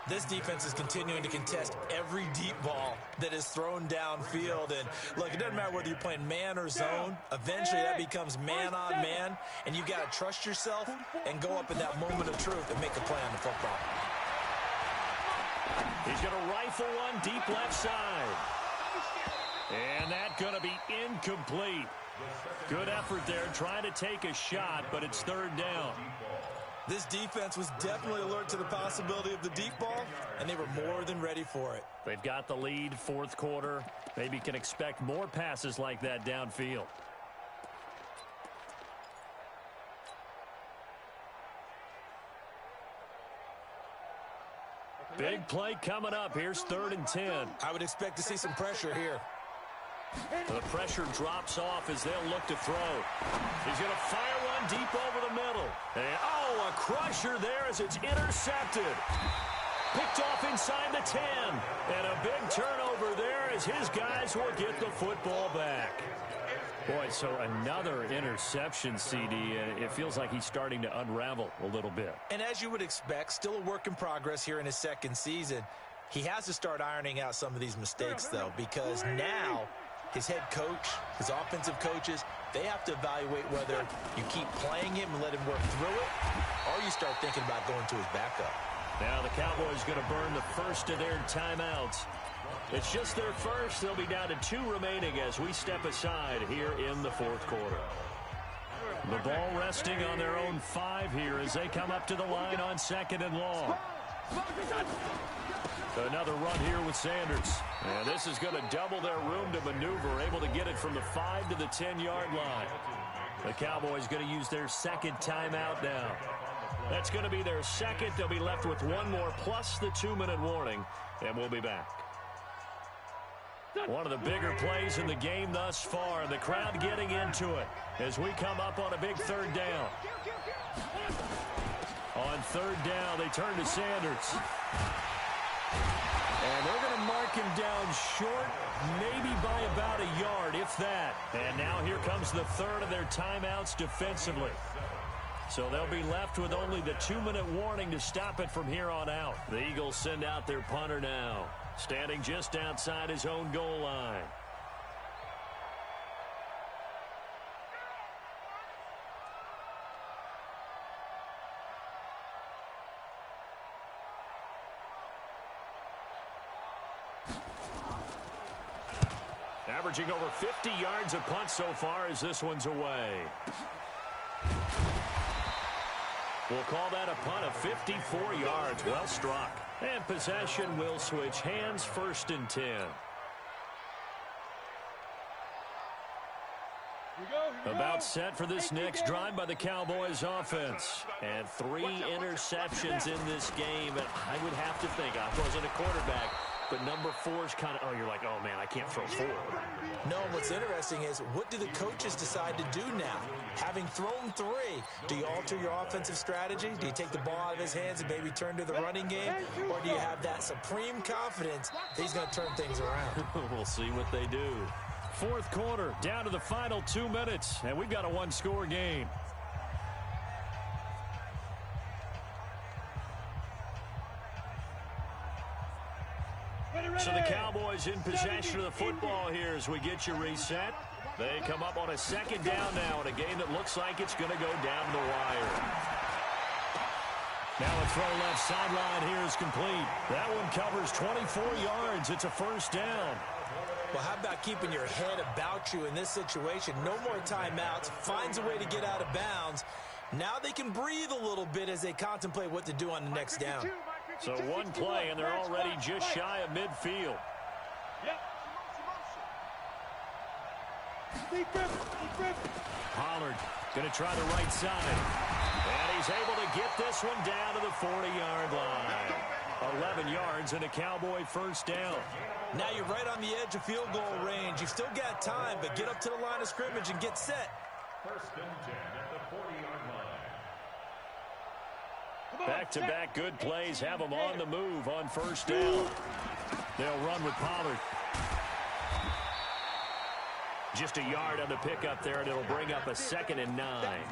This defense is continuing to contest every deep ball that is thrown downfield. And, look, it doesn't matter whether you're playing man or zone. Eventually, that becomes man-on-man, and you've got to trust yourself and go up in that moment of truth and make a play on the football. He's going to rifle one deep left side. And that's going to be incomplete. Good effort there, trying to take a shot, but it's 3rd down. This defense was definitely alert to the possibility of the deep ball, and they were more than ready for it. They've got the lead, 4th quarter. Maybe can expect more passes like that downfield. Big play coming up. Here's 3rd and 10. I would expect to see some pressure here. The pressure drops off as they'll look to throw. He's going to fire one deep over the middle. And, oh, a crusher there as it's intercepted. Picked off inside the 10. And a big turnover there as his guys will get the football back. Boy, so another interception, CD. It feels like he's starting to unravel a little bit. And as you would expect, still a work in progress here in his 2nd season. He has to start ironing out some of these mistakes, though, because now his head coach, his offensive coaches, they have to evaluate whether you keep playing him and let him work through it, or you start thinking about going to his backup. Now the Cowboys going to burn the first of their timeouts. It's just their first. They'll be down to 2 remaining as we step aside here in the 4th quarter. The ball resting on their own 5 here as they come up to the line on 2nd and long. Another run here with Sanders. And this is going to double their room to maneuver, able to get it from the 5 to the 10-yard line. The Cowboys going to use their 2nd timeout now. That's going to be their 2nd. They'll be left with 1 more plus the 2-minute warning, and we'll be back. One of the bigger plays in the game thus far, and the crowd getting into it as we come up on a big 3rd down. On 3rd down, they turn to Sanders. And they're going to mark him down short, maybe by about a yard, if that. And now here comes the third of their timeouts defensively. So they'll be left with only the 2-minute warning to stop it from here on out. The Eagles send out their punter now, standing just outside his own goal line. Averaging over 50 yards a punt so far as this one's away. We'll call that a punt of 54 yards. Well struck. And possession will switch hands, 1st and 10. About set for this next drive by the Cowboys offense. And 3 interceptions in this game. And I would have to think, I wasn't a quarterback, but number 4 is kind of, oh, you're like, oh, man, I can't throw 4. No, what's interesting is, what do the coaches decide to do now? Having thrown 3, do you alter your offensive strategy? Do you take the ball out of his hands and maybe turn to the running game? Or do you have that supreme confidence that he's going to turn things around? We'll see what they do. 4th quarter, down to the final 2 minutes, and we've got a 1-score game. So the Cowboys in possession of the football here as we get you reset. They come up on a 2nd down now in a game that looks like it's going to go down the wire. Now a throw left sideline here is complete. That one covers 24 yards. It's a 1st down. Well, how about keeping your head about you in this situation? No more timeouts. Finds a way to get out of bounds. Now they can breathe a little bit as they contemplate what to do on the next down. So 1 play, and they're already just shy of midfield. Pollard going to try the right side. And he's able to get this one down to the 40-yard line. 11 yards and a Cowboy 1st down. Now you're right on the edge of field goal range. You've still got time, but get up to the line of scrimmage and get set. 1st and 10 at the 40-yard line. Back-to-back good plays have them on the move on 1st down. They'll run with Pollard. Just a yard on the pickup there, and it'll bring up a 2nd and 9.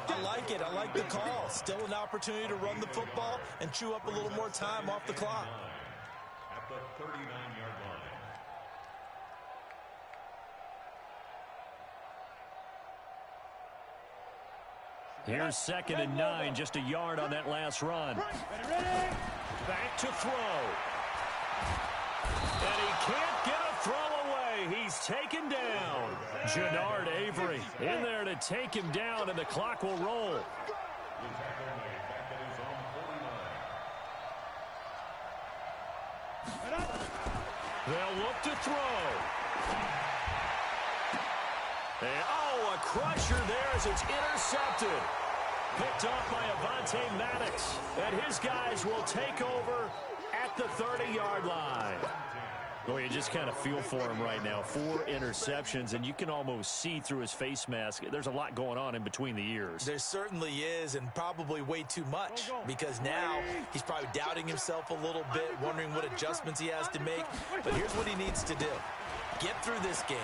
I like it. I like the call. Still an opportunity to run the football and chew up a little more time off the clock. At the 39-yard line. Here's 2nd and 9, just a yard on that last run. Back to throw. And he can't get a throw away. He's taken down. Jannard Avery in there to take him down, and the clock will roll. They'll look to throw. And, oh, a crusher there as it's intercepted. Picked off by Avonte Maddox. And his guys will take over at the 30-yard line. Boy, you just kind of feel for him right now. 4 interceptions, and you can almost see through his face mask. There's a lot going on in between the ears. There certainly is, and probably way too much, because now he's probably doubting himself a little bit, wondering what adjustments he has to make. But here's what he needs to do. Get through this game.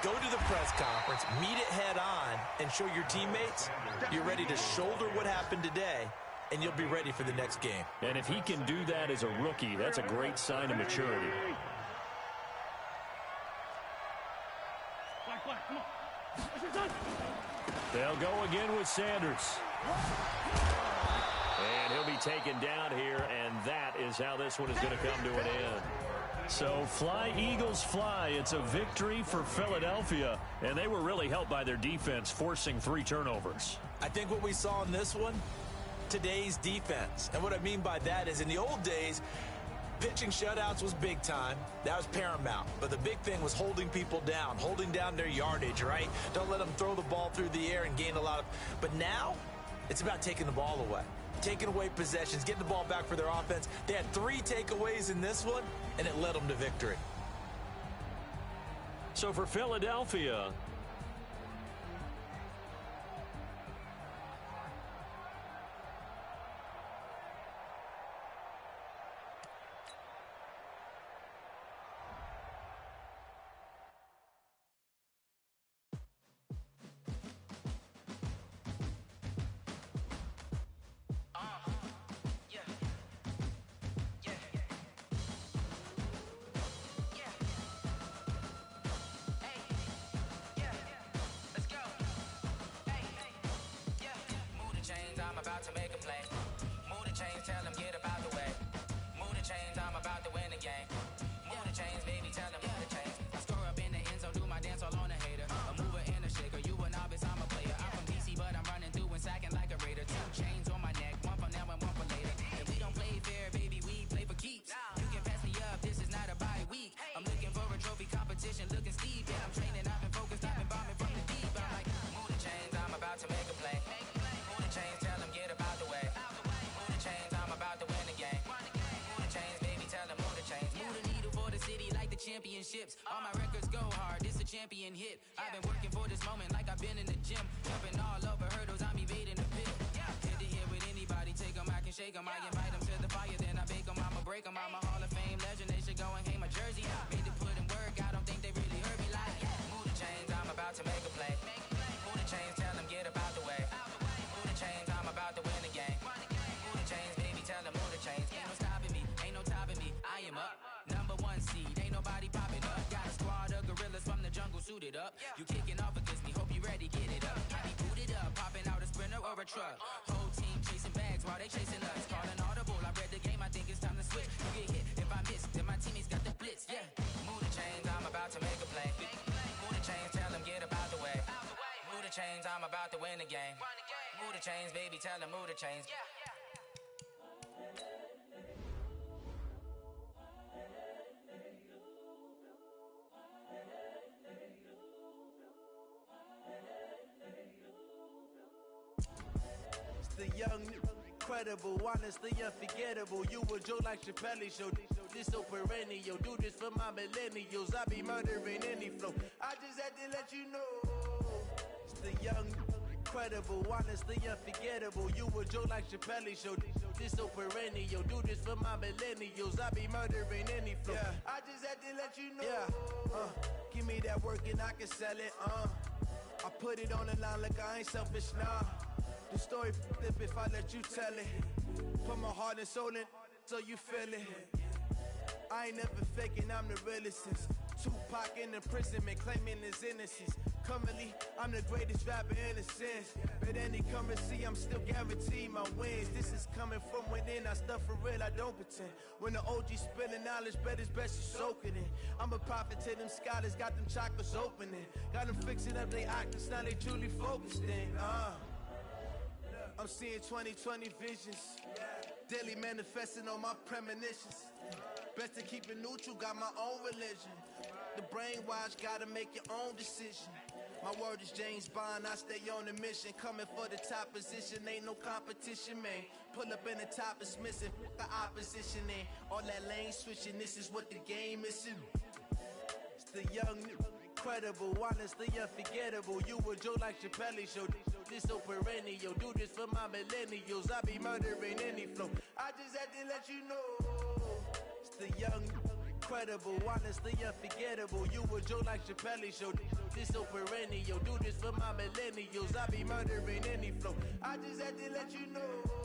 Go to the press conference, meet it head on, and show your teammates you're ready to shoulder what happened today, and you'll be ready for the next game. And if he can do that as a rookie, that's a great sign of maturity. They'll go again with Sanders. And he'll be taken down here, and that is how this one is going to come to an end. So fly, Eagles, fly. It's a victory for Philadelphia, and they were really helped by their defense, forcing 3 turnovers. I think what we saw in this one, today's defense. And what I mean by that is in the old days, pitching shutouts was big time. That was paramount. But the big thing was holding people down, holding down their yardage, right? Don't let them throw the ball through the air and gain a lot of... But now, it's about taking the ball away. Taking away possessions, getting the ball back for their offense. They had 3 takeaways in this one, and it led them to victory. So for Philadelphia, championships. All my records go hard, this a champion hit. I've been working for this moment like I've been in the gym. Jumping all over hurdles, I'm evading the pit. Head to head with anybody, take them, I can shake them. I invite them to the fire, then I bake them, I'ma break them. I'm a Hall of Fame legend, they should go and hang my jersey. Made to put in work, I don't think they really heard me like. Move the chains, I'm about to make a play. Move the chains, tell them get up out the way. Move the chains, I'm about to win the game. Move the chains, baby, tell them move the chains. Ain't no stopping me, ain't no topping me. I am up, #1 seed, ain't nobody popping up. Got a squad of gorillas from the jungle suited up. You kicking off against me, hope you ready, get it up. I be booted up, popping out a sprinter or a truck. Whole team chasing bags while they chasing us. Calling audible, I read the game, I think it's time to switch. You get hit, if I miss, then my teammates got the blitz, yeah. Move the chains, I'm about to make a play. Move the chains, tell them get up out the way. Move the chains, I'm about to win the game. Move the chains, baby, tell them move the chains. The young, incredible, honestly unforgettable. You a Joe like Chappelle show. This so perennial. Do this for my millennials. I be murdering any flow. I just had to let you know. It's the young, incredible, honestly unforgettable. You a Joe like Chappelle show. This so perennial. Do this for my millennials. I be murdering any flow. Yeah. I just had to let you know. Yeah. Give me that work and I can sell it. I put it on the line like I ain't selfish, nah. The story flip if I let you tell it. Put my heart and soul in so you feel it. I ain't never faking, I'm the realest since Tupac in imprisonment, claiming his innocence. Currently, I'm the greatest rapper in a sense. But any currency, I'm still guaranteed my wins. This is coming from within, I stuff for real, I don't pretend. When the OG spilling knowledge, bet it's best you soak it in. I'm a prophet to them scholars, got them chakras opening. Got them fixing up they actors, now they truly focused in. I'm seeing 2020 visions, daily manifesting on my premonitions. Best to keep it neutral, got my own religion. The brainwash, gotta make your own decision. My word is James Bond, I stay on a mission. Coming for the top position, ain't no competition, man. Pull up in the top, it's missing, the opposition ain't. All that lane switching, this is what the game is. It's the young, incredible, honestly unforgettable. You a Joe like Chappelle show. This so perennial. Do this for my millennials. I be murdering any flow. I just had to let you know. It's the young, incredible, honestly unforgettable. You a Joe like Chappelle show. This so perennial. Do this for my millennials. I be murdering any flow. I just had to let you know.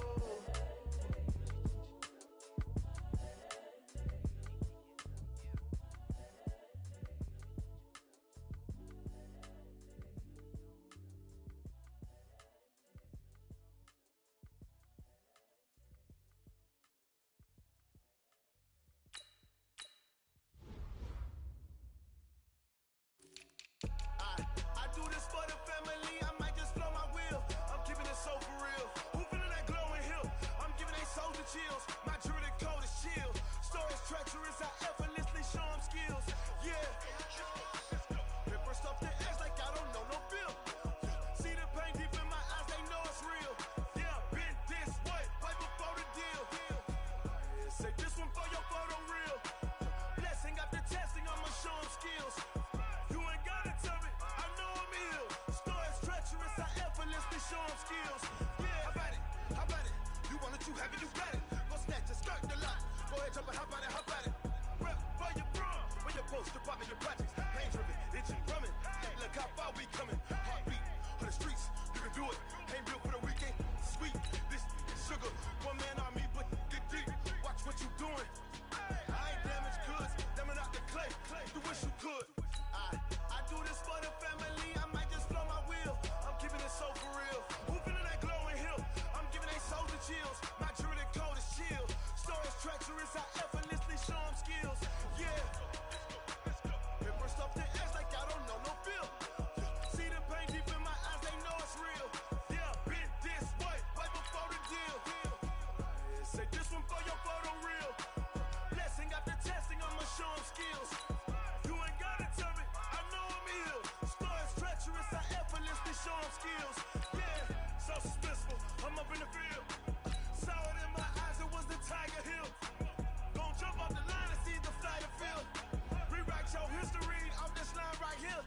show history off this line right here.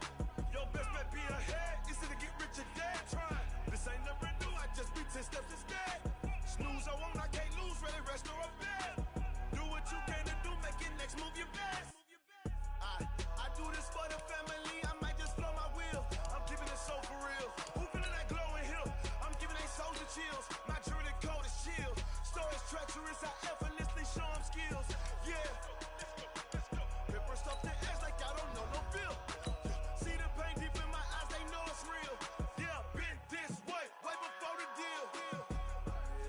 Your best bet be ahead. It's to get rich or dead trying. This ain't never new, I just be 10 steps instead. Snooze, I won't, I can't lose, ready, rest or a bed. Do what you can to do, make it next move your best. I do this for the family, I might just blow my wheel. I'm keeping it so for real. Who feeling that glow in here? I'm giving they soldier chills. My jewelry coat is chill. Stories treacherous, I effortlessly show them skills. Yeah. Paper stuff the edge like I don't know no feel. See the pain deep in my eyes, they know it's real. Yeah, been this way before the deal.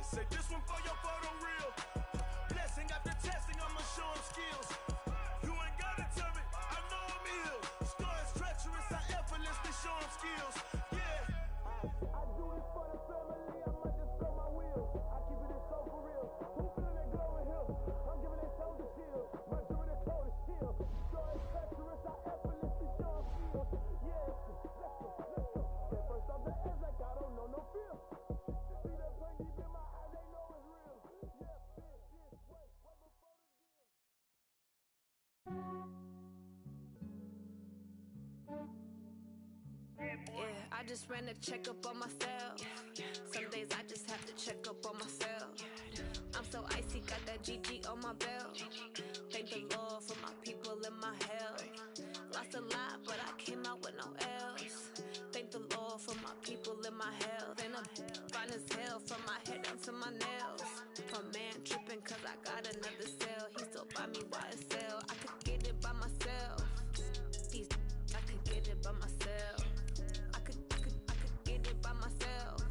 Say this one for your photo reel. Blessing after testing, I'ma show them skills. You ain't gotta tell me, I know I'm ill. Stories treacherous, I effortlessly show them skills. Yeah. I do this for the family, I might just blow my wheel. I keep it so for real. Who feeling that glow in here? I'm giving they soldier chills. My jewelry coat is chill. Stories treacherous, I effortlessly show them skills. Yeah. Let's go. At first off the edge like I don't know no feel. See that pain deep in my eyes, they know it's real. Yeah, been this way before the deal. Yeah, I just ran a checkup on myself. Some days I just have to check up on myself. I'm so icy, got that GG on my belt. Thank the Lord for my people and my health. Lost a lot, but I came out with no else. Thank the Lord for my people and my health. And I'm fine as hell from my head down to my nails. My man tripping cause I got another cell. He still buy me YSL. I could get it by myself. I could get it by myself. I could get it by myself.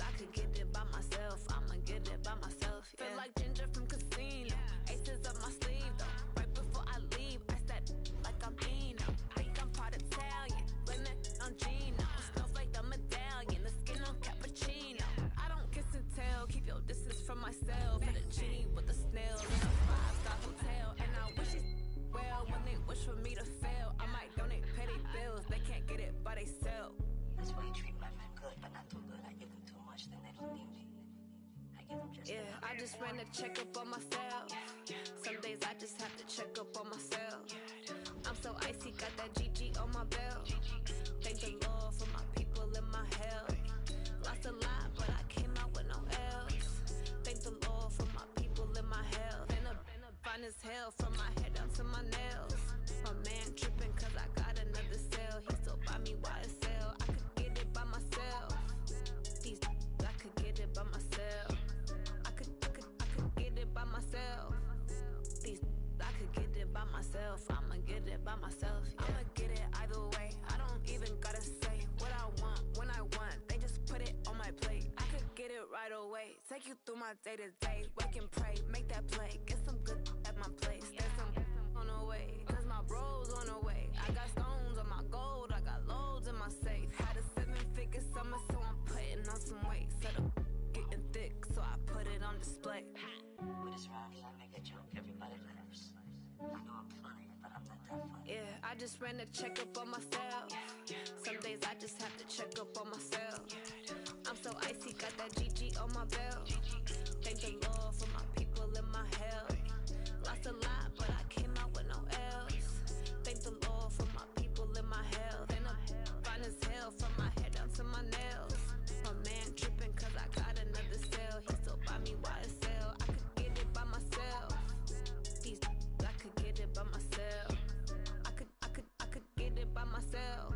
I could get it by myself. I'ma get it by myself. Yeah. Feel like Ginger from Casino. Aces up my sleeve though. Right before I leave, I said like I'm Eno. Think I'm part Italian. Blame it on Gino. Smells like the medallion. The skin on cappuccino. I don't kiss and tell. Keep your distance from myself. Fettuccine with the snails in a 5-star hotel. And I wish it's well when they wish for me to fail. I might donate, pay their bills. They can't get it by themselves. That's why you treat my men good, but not too good. I give them too much, then they don't need me. I give them just yeah, I just ran a checkup on myself. Some days I just have to check up on myself. I'm so icy, got that GG on my belt. Thank the Lord for my people and my health. Lost a lot, but I came out with no else. Thank the Lord for my people and my health. And I'm fine as hell from my head down to my nails. My man tripping cause I got another cell. He still buy me YSL. I could get it by myself. I could get it by myself. I could get it by myself. I could get it by myself. I'ma get it by myself. Yeah. I'ma get it either way. I don't even gotta say what I want when I want. They just put it on my plate. I could get it right away. Take you through my day to day. Wake and pray, make that play. Get some good at my place. There's some on the way. Cause my bros on the way. I got stones on my gold. I got loads in my safe. Had a 7-figure summer, so I'm putting on some weight. Set up getting thick, so I put it on display. With this rhyme, I make a joke, everybody laughs. I know I'm funny, but I'm not that funny. Yeah, I just ran a checkup on myself. Some days I just have to check up on myself. I'm so icy, got that GG on my belt. Thank the Lord for my people and my health. Lost a lot, but I came out with no else. Thank the Lord for my people and my health. And I'm fine as hell from my head down to my nails. My man tripping cause I got another cell. He still buy me YSL. I could get it by myself. I could get it by myself. I could get it by myself.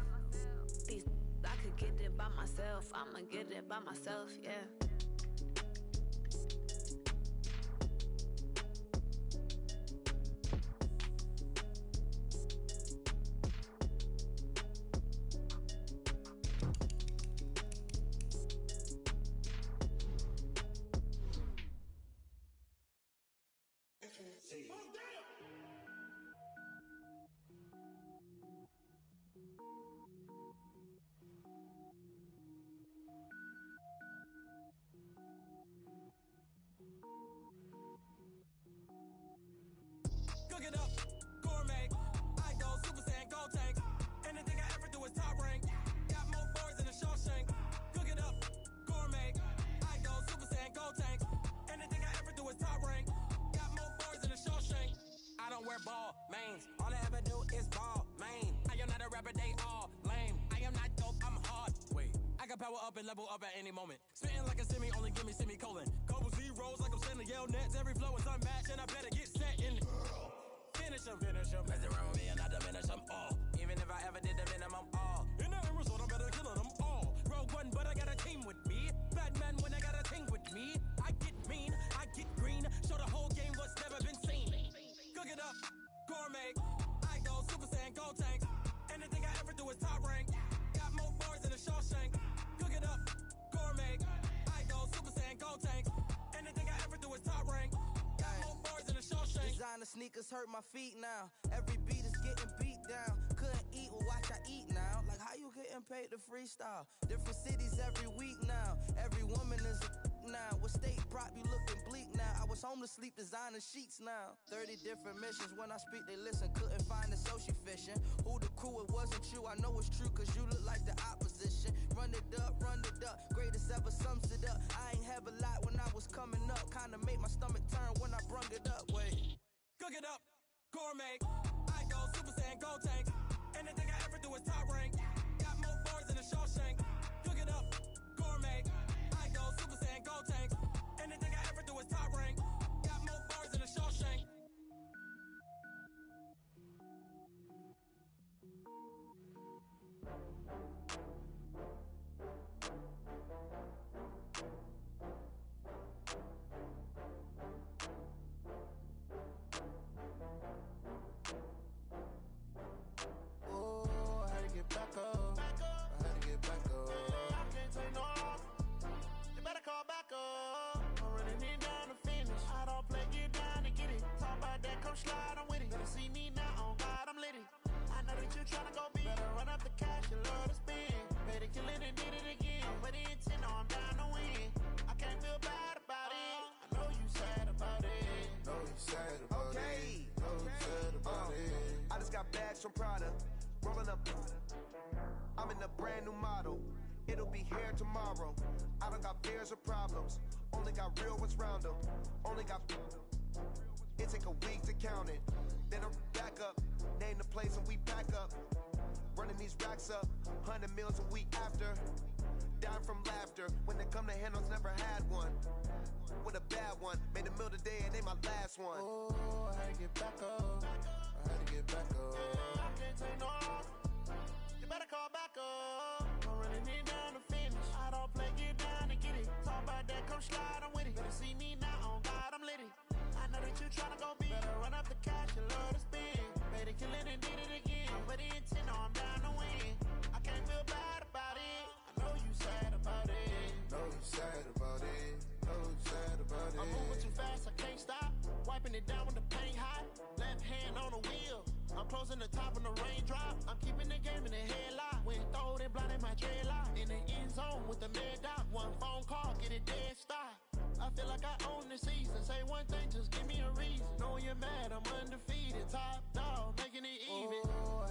I could get it by myself. I'ma get it by myself, yeah. level up at any moment. Spitting like a semi, only give me semicolon. Couple zeros like I'm sending yell nets. Every flow is unmatched, and I better get set in. Finish them. Mess around with me and I diminish them all. Even if I ever did the minimum, all. In the end result, I'm better killing them all. Rogue One, but I got a team with me. Batman when I got a team with me. I get mean, I get green. Show the whole game what's never been seen. Cook it up, gourmet. I go Super Saiyan, gold tanks. Anything I ever do is top rank. Got more bars than a Shawshank. Cook it up, gourmet. I go Super Saiyan, gold tanks. Anything I ever do is top rank. Got more bars than a Shawshank. Designer sneakers hurt my feet now. Every beat is getting beat down. Couldn't eat, well watch I eat now. Like how you getting paid to freestyle? Different cities every week now. Every woman is a now. What state prop you looking bleak now? I was home to sleep designing sheets now. 30 different missions. When I speak they listen. Couldn't find it so she fishing. Who the crew, it wasn't you. I know it's true cause you look like the opposition. Run it up. Greatest ever sums it up. I ain't have a lot when I was coming up. Kinda made my stomach turn when I brung it up. Wait. Cook it up, gourmet. I go Super Saiyan, gold tanks. Anything I ever do is top rank. Got more bars than a Shawshank. Cook it up, gourmet. I go Super Saiyan, gold tanks. Anything I ever do is top rank. Got more bars than a Shawshank. Back up. I had to get back up. I can't take no loss. You better call back up. I'm running it down to finish. I don't play, get down to get it. Talk about that, come slide, I'm with it. Better see me now, on God, I'm litty. I know that you tryna go big. Better run up the cash, you love to spend. Better kill it and did it again. I'm with the intent, no, I'm down to win. I can't feel bad about it. I know you sad about it. Know you sad about it. Know you sad about it. I just got bags from Prada. Rolling up, I'm in a brand new model. It'll be here tomorrow. I don't got fears or problems. Only got real ones round them. Only got. It take a week to count it. Then I'm back up. Name the place and we back up. Running these racks up. 100 meals a week after. Down from laughter. When they come to handles, never had one. With a bad one. Made a meal today and ain't my last one. Oh, I had to get back up. I had to get back up. I can't take no loss. You better call back up. I'm running it down to finish. I don't play, get down to get it. Talk about that, come slide, I'm with it. Better see me now, on God, I'm litty. I know that you tryna go big. Better run up the cash, you love to spend. Better kill it and did it again. But the intent, no, I'm down to win. I can't feel bad about it. I know you sad about it. Know you sad about it. Know you sad about it. I'm moving too fast, I can't stop. Wiping it down with the paint hot. Left hand on the wheel. I'm closing the top when the raindrop. I'm keeping the game in the headlock. When throwed and blinded my dreadlock. In the end zone with the mad dot. One phone call, get it dead stop. I feel like I own the season. Say one thing, just give me a reason. Knowing you're mad, I'm undefeated. Top dog, making it even. Oh, I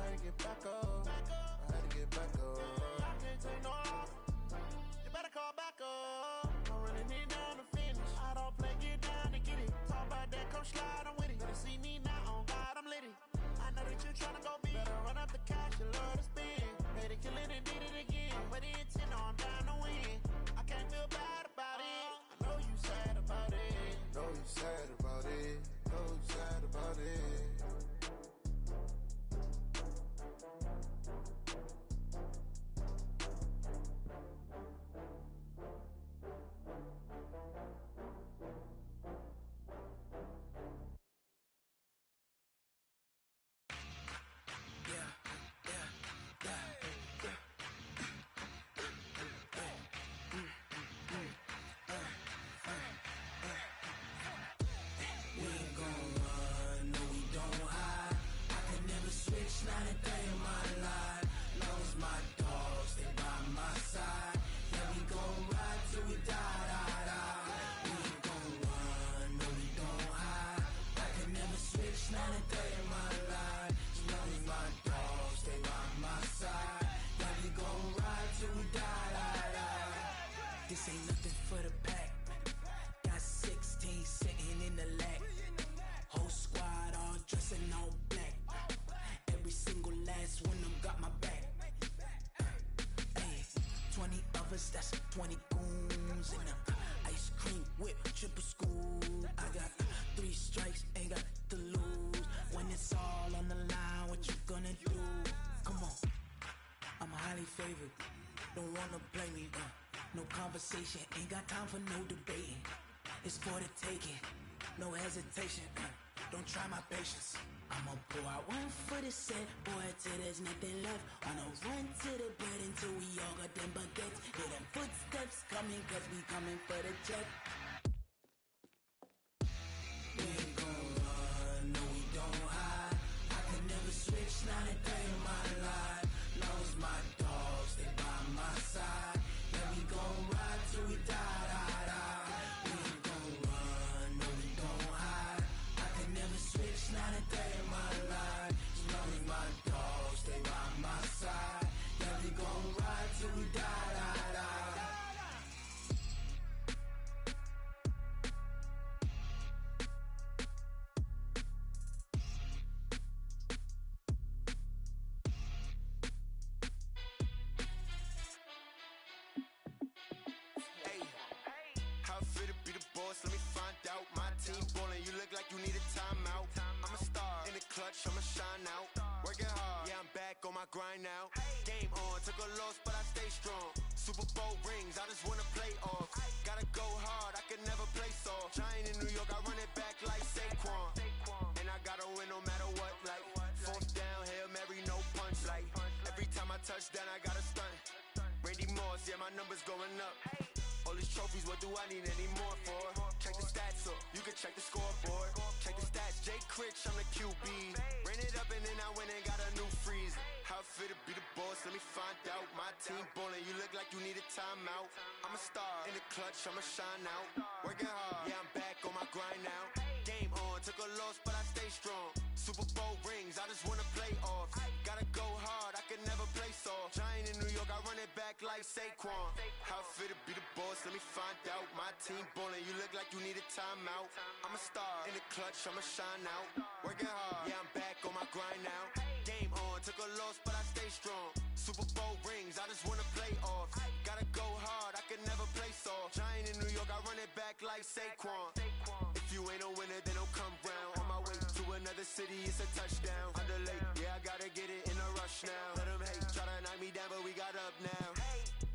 20 goons in the ice cream whip, triple scoop. I got 3 strikes, ain't got to lose. When it's all on the line, what you gonna do? Come on, I'm highly favored. Don't wanna play me, no conversation, ain't got time for no debating. It's for the taking, no hesitation. Don't try my patience. I'ma pour out one for the set, boy, till there's nothing left. On a run to the bed until we all got them baguettes. Hear them footsteps coming, cause we coming for the check. We ain't gon' run, no we don't hide. I can never switch, not a day in my life. Long as my dogs stay by my side. Yeah, we gon' ride till we die, die, die. We ain't gon' run, no we don't hide. I can never switch, not a day in my life. As long as my dogs stay by my side. Yeah, we gon' ride till we die, die, die. How fit to be the boss? Let me find out. My team ballin', you look like you need a timeout. I'm a star in the clutch, I'ma shine out. Working hard, yeah, I'm back on my grind now. Game on, took a loss, but I stay strong. Super Bowl rings, I just wanna play off. Gotta go hard, I can never play soft. Giant in New York, I run it back like Saquon. And I gotta win no matter what, like 4th down, Hail Mary, no punch. Like every time I touch down, I gotta stunt. Randy Moss, yeah, my numbers going up. All these trophies, what do I need any more for? Check the stats up, you can check the scoreboard. Check the stats, Jay Critch, I'm the QB. Ran it up and then I went and got a new freeze. How fit to be the boss, let me find out. My team ballin', you look like you need a timeout. I'm a star in the clutch, I'ma shine out. Working hard, yeah, I'm back on my grind now. Game on, took a loss, but I stay strong. Super Bowl rings, I just wanna play off. Gotta go hard, I can never play soft. Giant in New York, I run it back like Saquon. How fit to be the boss, let me find out. My team ballin', you look like you need a timeout. I'm a star in the clutch, I'ma shine out. Working hard, yeah, I'm back on my grind now. Game on, took a loss, but I stay strong. Super Bowl rings, I just wanna play off. Gotta go hard, I can never play soft. Giant in New York, I run it back like Saquon. If you ain't a winner, then don't come round. On my way to another city, it's a touchdown. Underlay, yeah, I gotta get it in a rush now. Let them hate, try to knock me down, but we got up now.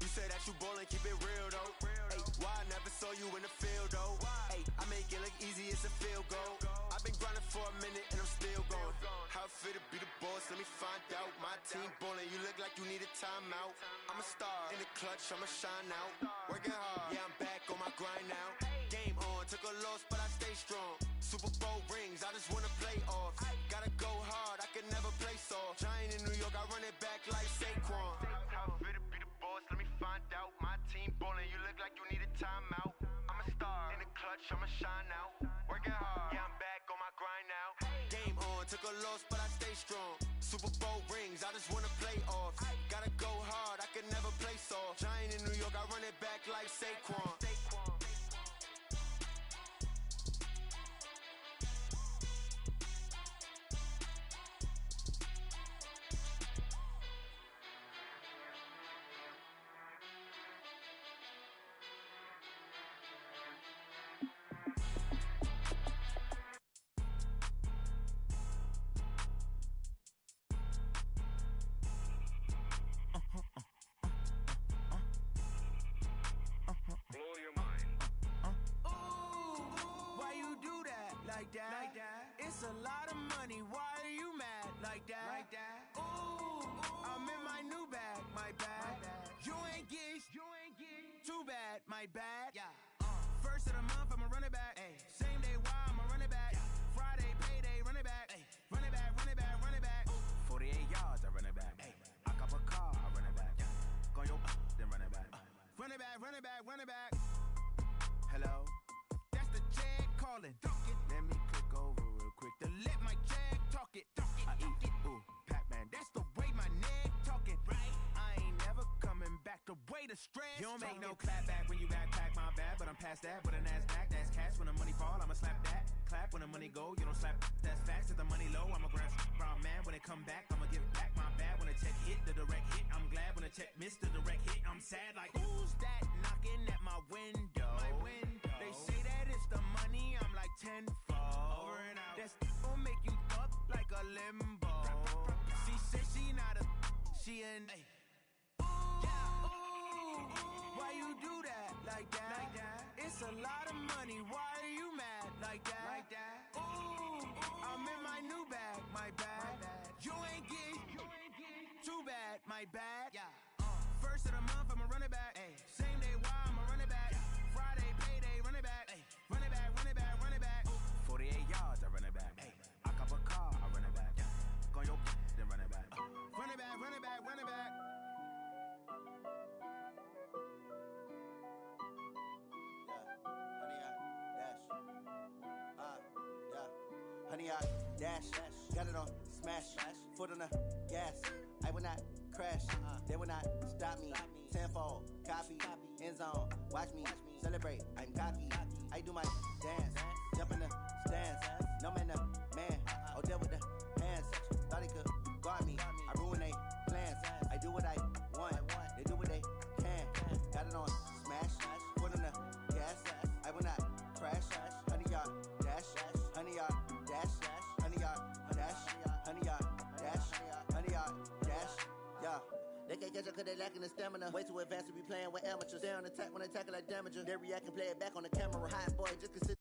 You say that you ballin', keep it real though. Hey, why I never saw you in the field though? Hey, I make it look easy, it's a field goal. I've been grinding for a minute and I'm still going. How fit to be the boss, let me find out. My team ballin', you look like you need a timeout. I'm a star in the clutch, I'ma shine out. Working hard, yeah, I'm back on my grind now. Game on, took a loss, but I stay strong. Super Bowl rings, I just wanna play off. Gotta go hard, I can never play soft. Giant in New York, I run it back like Saquon. How fit to be the boss, let me find out. My team ballin', you look like you need a timeout. I'm a star in the clutch, I'ma shine out. Working hard, yeah, I'm back on my grind now. Game on, took a loss, but I stay strong. Super Bowl rings, I just wanna play off. Gotta go hard, I can never play soft. Giant in New York, I run it back like Saquon. Like that. It's a lot of money. Why are you mad like that? Like that. Ooh, I'm in my new bag. My bad. You ain't get too bad. My bad. Yeah. First of the month, I'ma run it back. Ay. Same day, why I'ma run it back. Friday, payday, run it back. Ay. Run it back, run it back, run it back. 48 yards, I run it back. Ay. I cop a car, I run it back. Go your then run it back. Run it back, run it back, run it back. Hello. That's the jag calling. Let me click over real quick to let my jag talk it. I eat it, ooh, Pac-Man. That's the way my neck talking. Right? I ain't never coming back the way the stress. You don't make no clap back when you backpack my bad, but I'm past that. But a NASDAQ, that's cash. When the money fall, I'ma slap that. Clap when the money go, you don't slap. That's facts. If the money low, I'ma grab brown man. When it come back, I'ma give back my bad. When the check hit, the direct hit. I'm glad when the check missed the direct hit. I'm sad like who's that knocking limbo. She said she not a, she an A. Why you do that like that? It's a lot of money. Why are you mad like that? Ooh, I'm in my new bag, my bad. You ain't get too bad, my bad. First of the month, I'ma run it back. Same day, why I'ma run it back. Friday, payday, run it back. Run it back, run it back, run it back. 48 yards, I run it back. I cop a car, I run it back. Go your then run it back. Run it back, run it back, run it back. Honey, I dash, got it on smash, foot on the gas. I will not crash, they will not stop me. Tenfold, copy, end zone, watch me celebrate. I'm cocky, I do my dance, jump in the stands. No man, the man, oh deal with the hands. Thought he could guard me, I ruin they plans. I do what I want, they do what they can. Got it on smash, foot on the gas. I will not crash, honey, y'all dash, honey, y'all dash, honey, y'all dash, honey, y'all dash, honey, y'all dash, yeah. They can't catch up cause they lacking the stamina. Way too advanced to be playing with amateurs. They on attack when they tackle like damager. They react and play it back on the camera. Hot boy, just consider